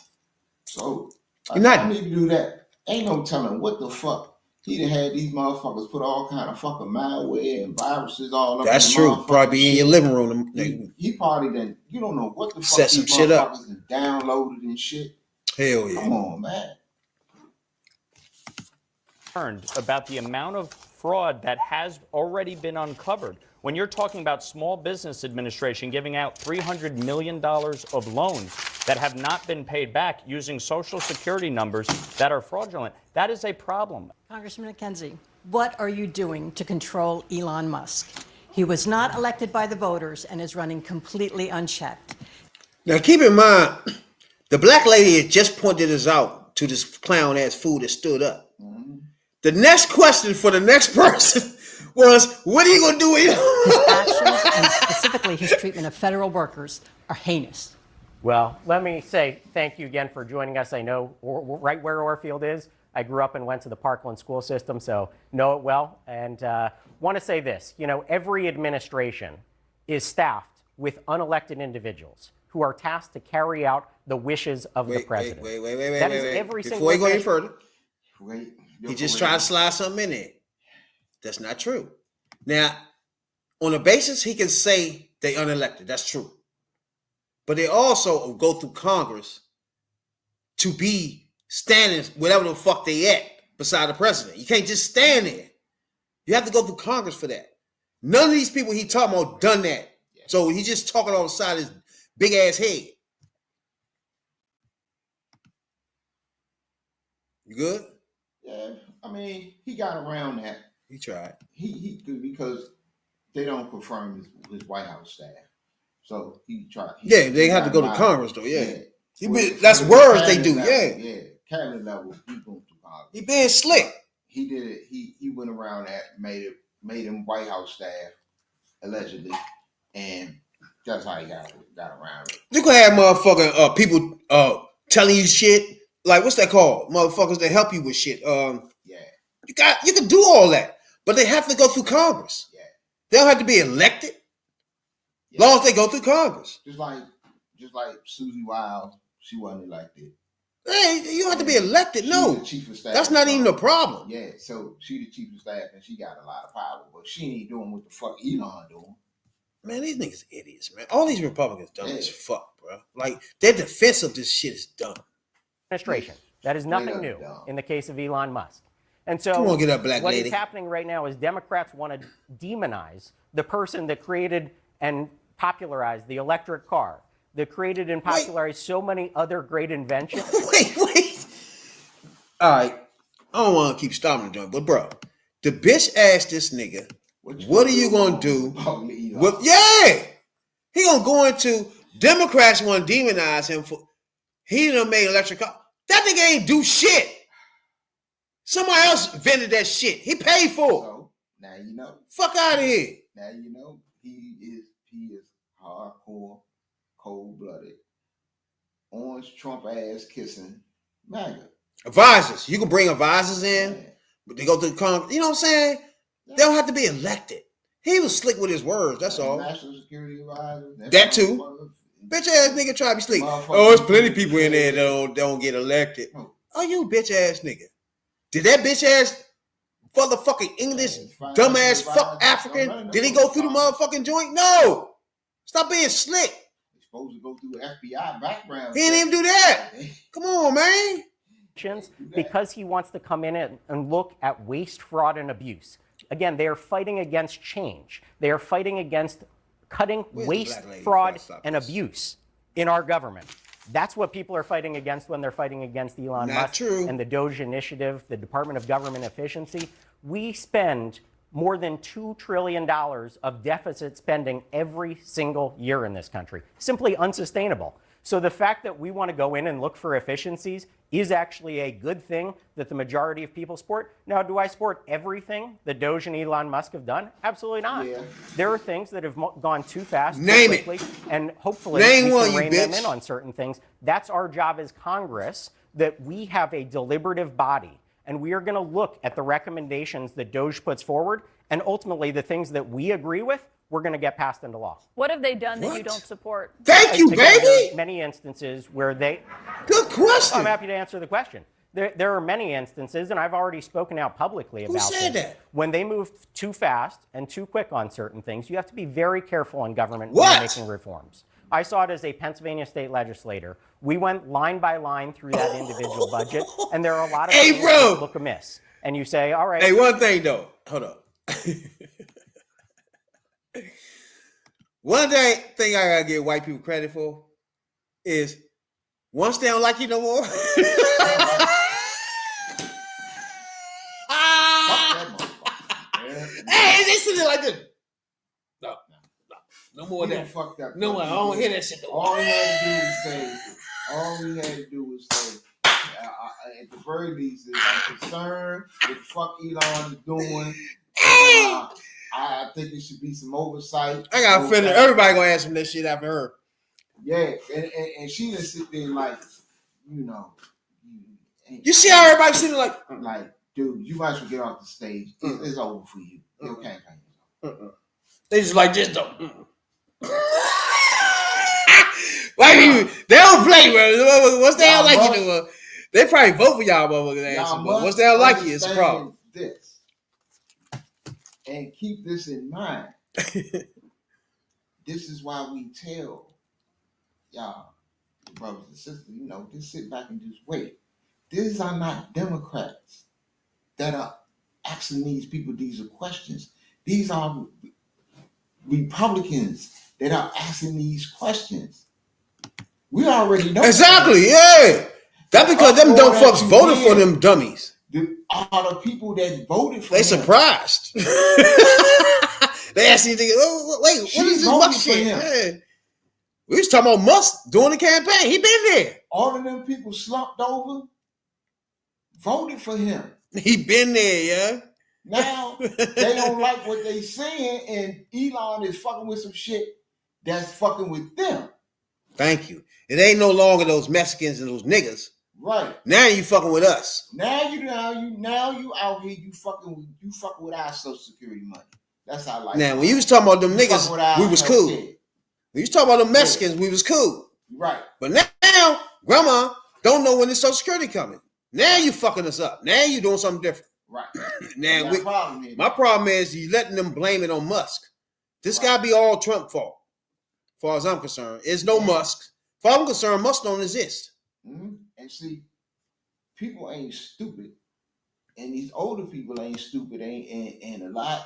So I need to do that. Ain't no telling what the fuck. He done had these motherfuckers put all kind of fucking malware and viruses all over. That's true. Probably be in your living room. He probably done. You don't know what the fuck set some these shit up. motherfuckers done downloaded and shit. Hell yeah. Come on, man. About the amount of fraud that has already been uncovered. When you're talking about Small Business Administration giving out $300 million of loans that have not been paid back using Social Security numbers that are fraudulent, that is a problem. Congressman McKenzie, what are you doing to control Elon Musk? He was not elected by the voters and is running completely unchecked. Now, keep in mind, the black lady had just pointed this out to this clown-ass fool that stood up. The next question for the next person was, what are you going to do with His it? actions, and specifically his treatment of federal workers, are heinous. Well, let me say thank you again for joining us. I know right where Orfield is. I grew up and went to the Parkland school system, so know it well. And want to say this, every administration is staffed with unelected individuals who are tasked to carry out the wishes of the president. Wait. That is every single Before you go any further, Wait. he just tried to slide something in there. That's not true. Now, on the basis he can say they unelected, that's true. But they also go through Congress to be standing whatever the fuck they at beside the president. You can't just stand there. You have to go through Congress for that. None of these people he talking about done that. So he's just talking on the side of his big ass head. You good? Yeah, I mean, he got around that. He tried. He because they don't confirm his White House staff. So he tried. Yeah, they have to go to Congress though. Yeah. That's For words they do. level, Yeah. Yeah, cabinet level, he going through Congress. He being slick. He did it. He went around that, made him White House staff, allegedly, and that's how he got around it. You can have motherfucking people telling you shit. Like, what's that called? Motherfuckers that help you with shit. Yeah. You can do all that, but they have to go through Congress. Yeah. They don't have to be elected. Yeah. Long as they go through Congress. Just like Susie Wiles, she wasn't elected. Hey, you don't have to be elected. She No. the chief of staff. That's not even a problem. Yeah, so she the chief of staff and she got a lot of power, but she ain't doing what the fuck Elon doing. Man, these niggas idiots, man. All these Republicans dumb Yeah. as fuck, bro. Like, their defense of this shit is dumb. Administration. That is nothing new in the case of Elon Musk. And so Come on, get up, black what lady. is happening right now is Democrats want to demonize the person that created and popularized the electric car, that created and popularized so many other great inventions. Wait. All right. I don't want to keep stopping the joint, but bro, the bitch asked this nigga, what are you going to do? Yeah. He going to go into, Democrats want to demonize him for, he done made electric car. That nigga ain't do shit. Somebody else invented that shit. He paid for it. So now you know. Fuck out of here. Now you know he is hardcore, cold-blooded, orange Trump ass kissing MAGA. Advisors. You can bring advisors in, Yeah. but they go through Congress. You know what I'm saying? They don't have to be elected. He was slick with his words. That's all. National security advisor. That too. Bitch ass nigga try to be slick. Oh, there's plenty of people in there that don't get elected. Oh, you bitch ass nigga. Did that bitch ass motherfucking English dumbass fuck African? Did he go through the motherfucking joint? No. Stop being slick. He's supposed to go through FBI background. He didn't even do that. Come on, man. Because he wants to come in and look at waste, fraud, and abuse. Again, they are fighting against change. They are fighting against cutting waste, fraud, and abuse in our government. That's what people are fighting against when they're fighting against Elon Musk and the Doge Initiative, the Department of Government Efficiency. We spend more than $2 trillion of deficit spending every single year in this country. Simply unsustainable. So the fact that we want to go in and look for efficiencies is actually a good thing that the majority of people support. Now, do I support everything that Doge and Elon Musk have done? Absolutely not. Yeah. There are things that have gone too fast, too quickly, and hopefully we can rein them in on certain things. That's our job as Congress, that we have a deliberative body, and we are going to look at the recommendations that Doge puts forward, and ultimately the things that we agree with, we're going to get passed into law. What have they done that you don't support? Thank you, baby. Many instances where they... Good question. I'm happy to answer the question. There are many instances, and I've already spoken out publicly about Who said this. that? When they move too fast and too quick on certain things, you have to be very careful in government when you're making reforms. I saw it as a Pennsylvania state legislator. We went line by line through that individual budget, and there are a lot of things that look amiss. And you say, all right. Hey, one thing, though. Hold up. One thing I gotta give white people credit for is once they don't like you no more. Hey, they sitting there like this. No more of that. Fucked up. No more. I don't hear that shit. All we had to do was say, at the very least, I'm concerned with fuck Elon is doing. I think there should be some oversight. I got a feeling everybody gonna ask him that shit after her. Yeah, and she just sit there like, you know. You see how everybody's sitting like, dude, you might as well get off the stage. It's over for you. Your campaign is over. They just like this though. White people, they don't play, bro. Once they don't like you, they probably vote for y'all motherfuckers ass. But once they don't like you, it's a problem. This. And keep this in mind. This is why we tell y'all, brothers and sisters, just sit back and just wait. These are not Democrats that are asking these people these questions. These are Republicans that are asking these questions. We already know. Exactly, yeah. That's because them dumb fucks voted for them dummies. Are the people that voted for they surprised. They asked you, wait, what is this Musk shit? Yeah. We was talking about Musk during the campaign. He been there. All of them people slumped over, voted for him. He been there, yeah. Now they don't like what they saying, and Elon is fucking with some shit that's fucking with them. Thank you. It ain't no longer those Mexicans and those niggas. Right. Now you fucking with us. Now you out here, you fucking with our Social Security money. That's how I like. Now when you was talking about them niggas, we was cool. When you was talking about them Mexicans, we was cool. Right. But now grandma don't know when the Social Security coming. Now you fucking us up. Now you doing something different. Right. Now my problem is you letting them blame it on Musk. This gotta be all Trump fault. As far as I'm concerned, it's no Musk. As far as I'm concerned, Musk don't exist. Mm-hmm. And see, people ain't stupid, and these older people ain't stupid, and a lot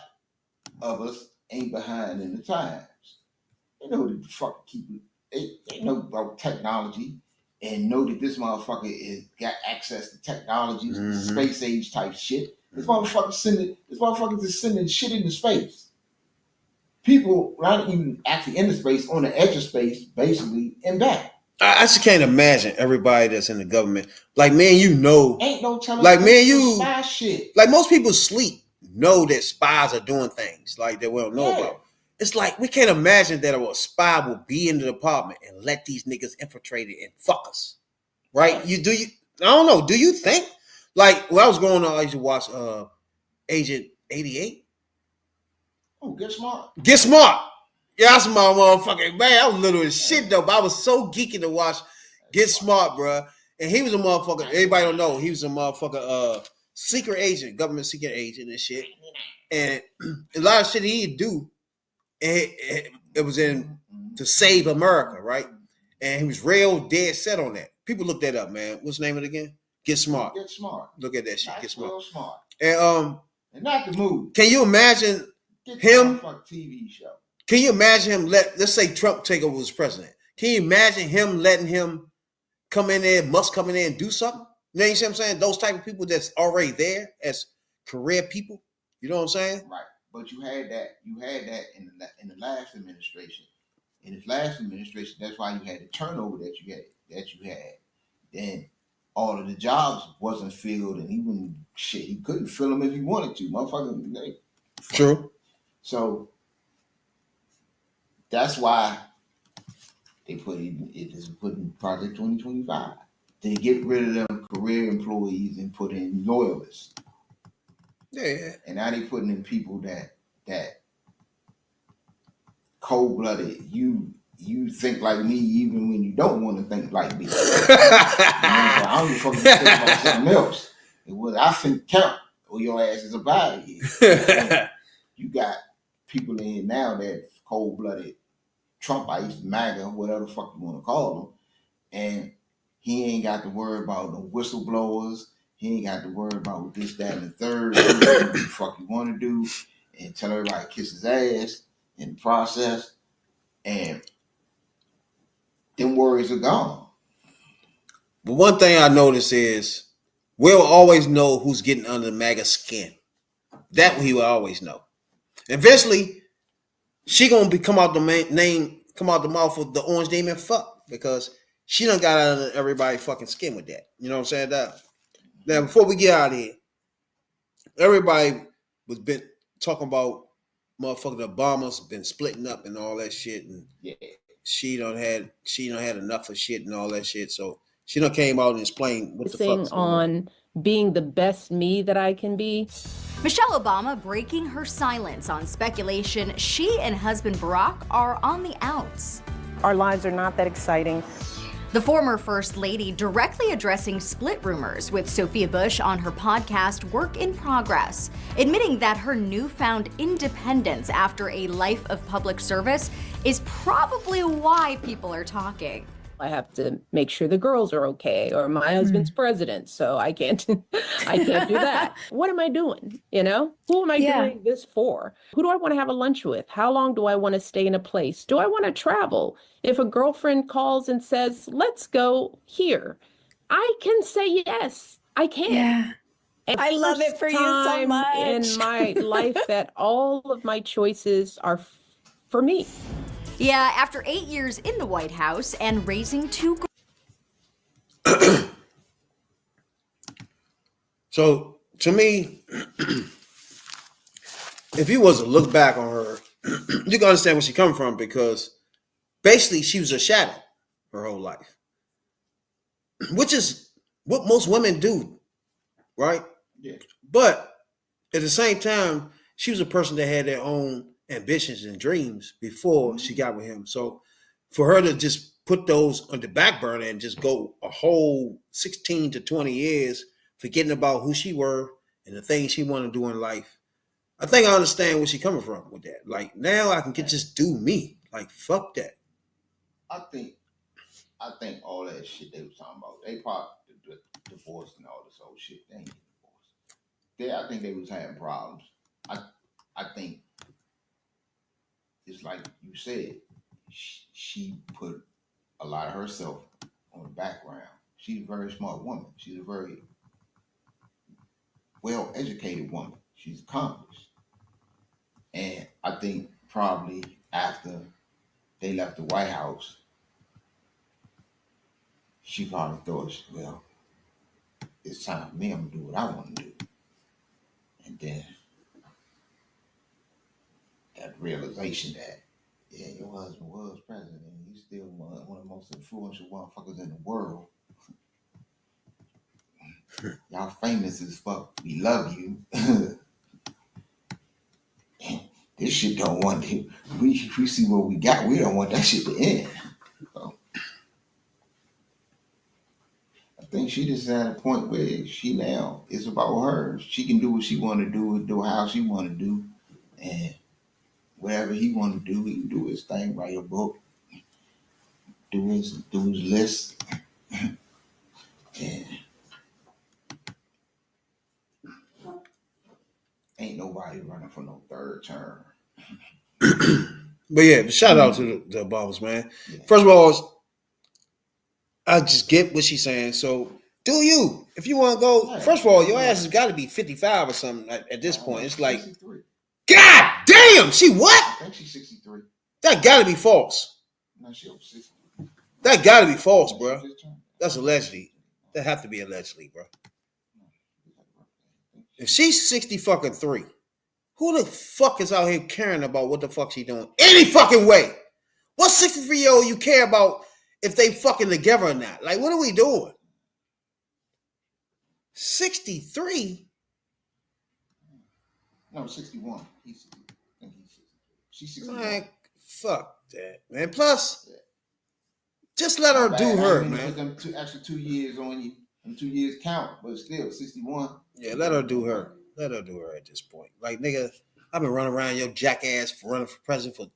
of us ain't behind in the times. They know that the fuck keep it. They know about technology and know that this motherfucker is got access to technology, space age type shit. This motherfucker just sending shit into space. People not even actually in the space, on the edge of space, basically, and back. I just can't imagine everybody that's in the government. Like, man, ain't no telling. Like, man, spy shit. Like most people sleep know that spies are doing things like that we don't know about. It's like we can't imagine that a spy will be in the department and let these niggas infiltrate it and fuck us. Right? I don't know. Do you think? Like when I was going on, I used to watch Agent 88. Oh, Get Smart. Get Smart. Yeah, that's my motherfucking man. I was little as shit though, but I was so geeky to watch Get Smart, bro. And he was a motherfucker. Everybody don't know he was a motherfucker secret agent, government secret agent and shit. And a lot of shit he'd do, it was in to save America, right? And he was real dead set on that. People look that up, man. What's the name of it again? Get Smart. Get Smart. Look at that shit. Get Smart. Smart. And not the movie. Can you imagine him? TV show. Can you imagine him let's say Trump take over as president? Can you imagine him letting him come in there, Musk come in there and do something? You know what I'm saying? Those type of people that's already there as career people. You know what I'm saying? Right. But you had that in the last administration. In his last administration, that's why you had the turnover that you had. Then all of the jobs wasn't filled, and he couldn't fill them if he wanted to. Motherfucker. True. So that's why they put in Project 2025. They get rid of them career employees and put in loyalists. Yeah. And now they putting in people that cold-blooded. You think like me even when you don't want to think like me. I don't even fucking think about something else. I think count or your ass is about it. You got people in here now that cold-blooded Trumpites, MAGA, whatever the fuck you want to call them, and he ain't got to worry about no whistleblowers. He ain't got to worry about this, that, and the third. Do what the fuck you want to do and tell everybody to kiss his ass. in the process, and them worries are gone. But one thing I notice is we'll always know who's getting under MAGA skin. That he will always know. Eventually, she gonna come out the mouth of the orange demon fuck, because she done got out of everybody's fucking skin with that. You know what I'm saying? Now, before we get out of here, everybody was been talking about motherfucking Obama's been splitting up and all that shit, and she done had enough of shit and all that shit. So she done came out and explained what the fuck's going on. Being the best me that I can be. Michelle Obama breaking her silence on speculation she and husband Barack are on the outs. Our lives are not that exciting. The former First Lady directly addressing split rumors with Sophia Bush on her podcast Work in Progress, admitting that her newfound independence after a life of public service is probably why people are talking. I have to make sure the girls are okay, or my husband's president, so I can't do that. What am I doing? You know, who am I doing this for? Who do I want to have a lunch with? How long do I want to stay in a place? Do I want to travel? If a girlfriend calls and says, let's go here, I can say yes, I can. Yeah. And I love it for you so much. In my life that all of my choices are for me. Yeah, after 8 years in the White House and raising two. So to me, if you was to look back on her, you can understand where she's coming from, because basically she was a shadow her whole life, which is what most women do, right? Yeah. But at the same time, she was a person that had their own ambitions and dreams before she got with him. So for her to just put those on the back burner and just go a whole 16 to 20 years forgetting about who she were and the things she wanted to do in life, I think I understand where she's coming from with that. Like, now I can just do me. Like, fuck that. I think all that shit they was talking about, they probably divorce and all this old shit. They ain't divorced. I think they was having problems. I think it's like you said, she put a lot of herself on the background. She's a very smart woman. She's a very well-educated woman. She's accomplished. And I think probably after they left the White House, she probably thought, well, it's time for me. I'm going to do what I want to do. And then that realization that, yeah, your husband was president, and he's still one of the most influential motherfuckers in the world. Y'all famous as fuck. We love you. This shit don't want to. We see what we got. We don't want that shit to end. So, I think she just at a point where she now it's about her. She can do what she want to do how she want to do, and whatever he want to do, he can do his thing. Write a book, do his list, and ain't nobody running for no third term. But yeah, shout out to the Obamas, man. Yeah. First of all, I just get what she's saying. So do you. If you want to go, yeah, first of all, your ass has got to be 55 or something at this point. It's like, 63. God damn, she what? I think she's 63. That got to be false. No, she over 60. That got to be false, bro. That's allegedly. That have to be allegedly, bro. If she's 60 fucking 3, who the fuck is out here caring about what the fuck she doing? Any fucking way. What 63-year-old you care about if they fucking together or not? Like, what are we doing? 63? No, 61. I think he's 60. She's 61. Man, fuck that, man. Plus, just let her do her, man. Them extra 2 years on you. Them 2 years count, but still 61. Yeah, let her do her. Let her do her at this point. Like, nigga, I've been running around your jackass for running for president for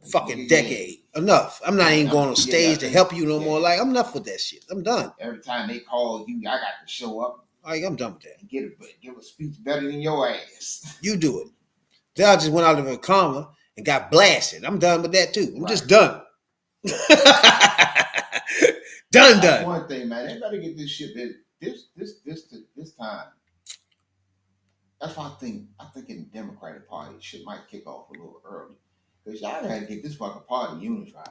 fucking decade. Enough. I'm not even going on stage to help you no more. Like, I'm enough with that shit. I'm done. Every time they call you, I got to show up. Like, I'm done with that. And give a speech better than your ass. You do it. Then I just went out of a comma and got blasted. I'm done with that too. I'm just done. Done. That's one thing, man. They better get this shit this time. That's why I think in the Democratic Party, shit might kick off a little early. Because y'all gotta get this fucking party unified.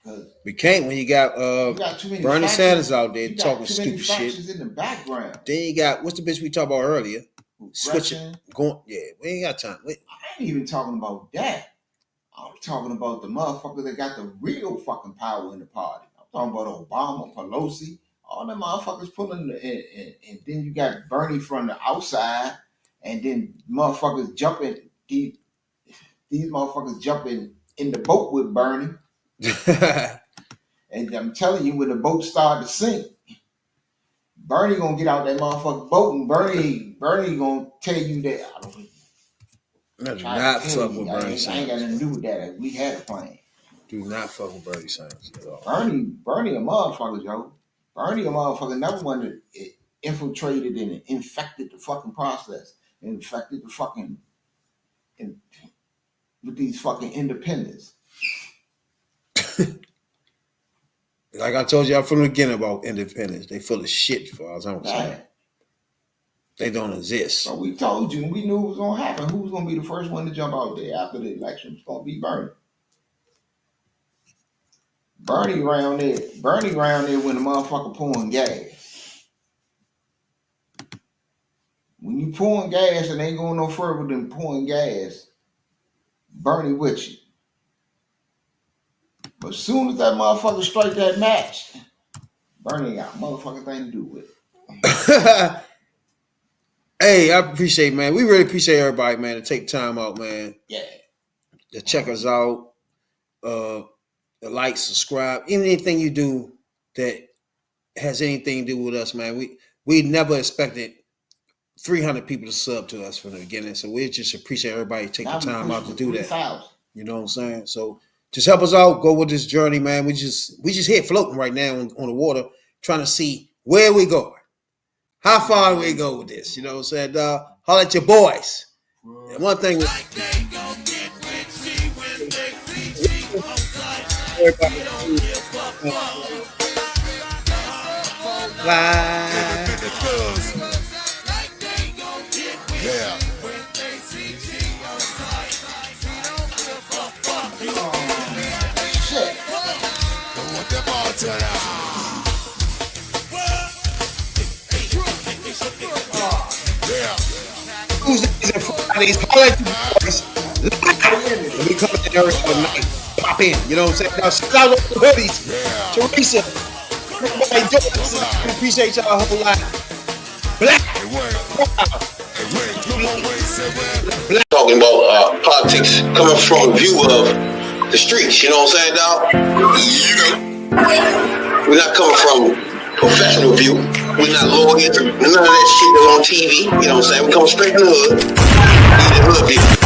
Because we can't when you got Bernie Sanders out there talking stupid shit. In the background. Then you got what's the bitch we talked about earlier? Switching, going, we ain't got time. I ain't even talking about that. I'm talking about the motherfucker that got the real fucking power in the party. I'm talking about Obama, Pelosi, all them motherfuckers pulling and then you got Bernie from the outside, and then motherfuckers jumping. These motherfuckers jumping in the boat with Bernie. And I'm telling you, when the boat started to sink, Bernie gonna get out that motherfucking boat, and Bernie gonna tell you that I don't. Do not fuck with Bernie Sanders. I ain't got nothing to do with that. We had a plan. Do not fuck with Bernie Sanders at all. Bernie a motherfucker, Joe. Bernie a motherfucker. Another one that infiltrated and infected the fucking process, infected the fucking with these fucking independents. Like I told y'all from the beginning about independence, they full of shit as far as I'm saying. They don't exist. So we told you, and we knew it was gonna happen. Who was gonna be the first one to jump out there after the election? It's gonna be Bernie. Bernie around there when the motherfucker pouring gas. When you pouring gas and ain't going no further than pouring gas, Bernie with you. But as soon as that motherfucker strike that match, Bernie ain't got a motherfucking thing to do with it. Hey, I appreciate, man. We really appreciate everybody, man, to take time out, man. Yeah. To check us out. Like, subscribe. Anything you do that has anything to do with us, man. We never expected 300 people to sub to us from the beginning. So we just appreciate everybody taking the time out to do that. You know what I'm saying? So just help us out. Go with this journey, man. We just here floating right now on the water, trying to see where we going. How far we go with this? You know what I'm saying? Holler at your boys. And one thing Tuesdays and Fridays, holler at your boys. When we come in there every night, pop in. You know what I'm saying? Now, shout out to the hoodies. Teresa, everybody doing this. We appreciate y'all a whole lot. Black. Talking about politics coming from a view of the streets, you know what I'm saying, dog? We're not coming from professional view. We're not lawyers, none of that shit that's on TV, you know what I'm saying? We come straight from the hood. We the hood people.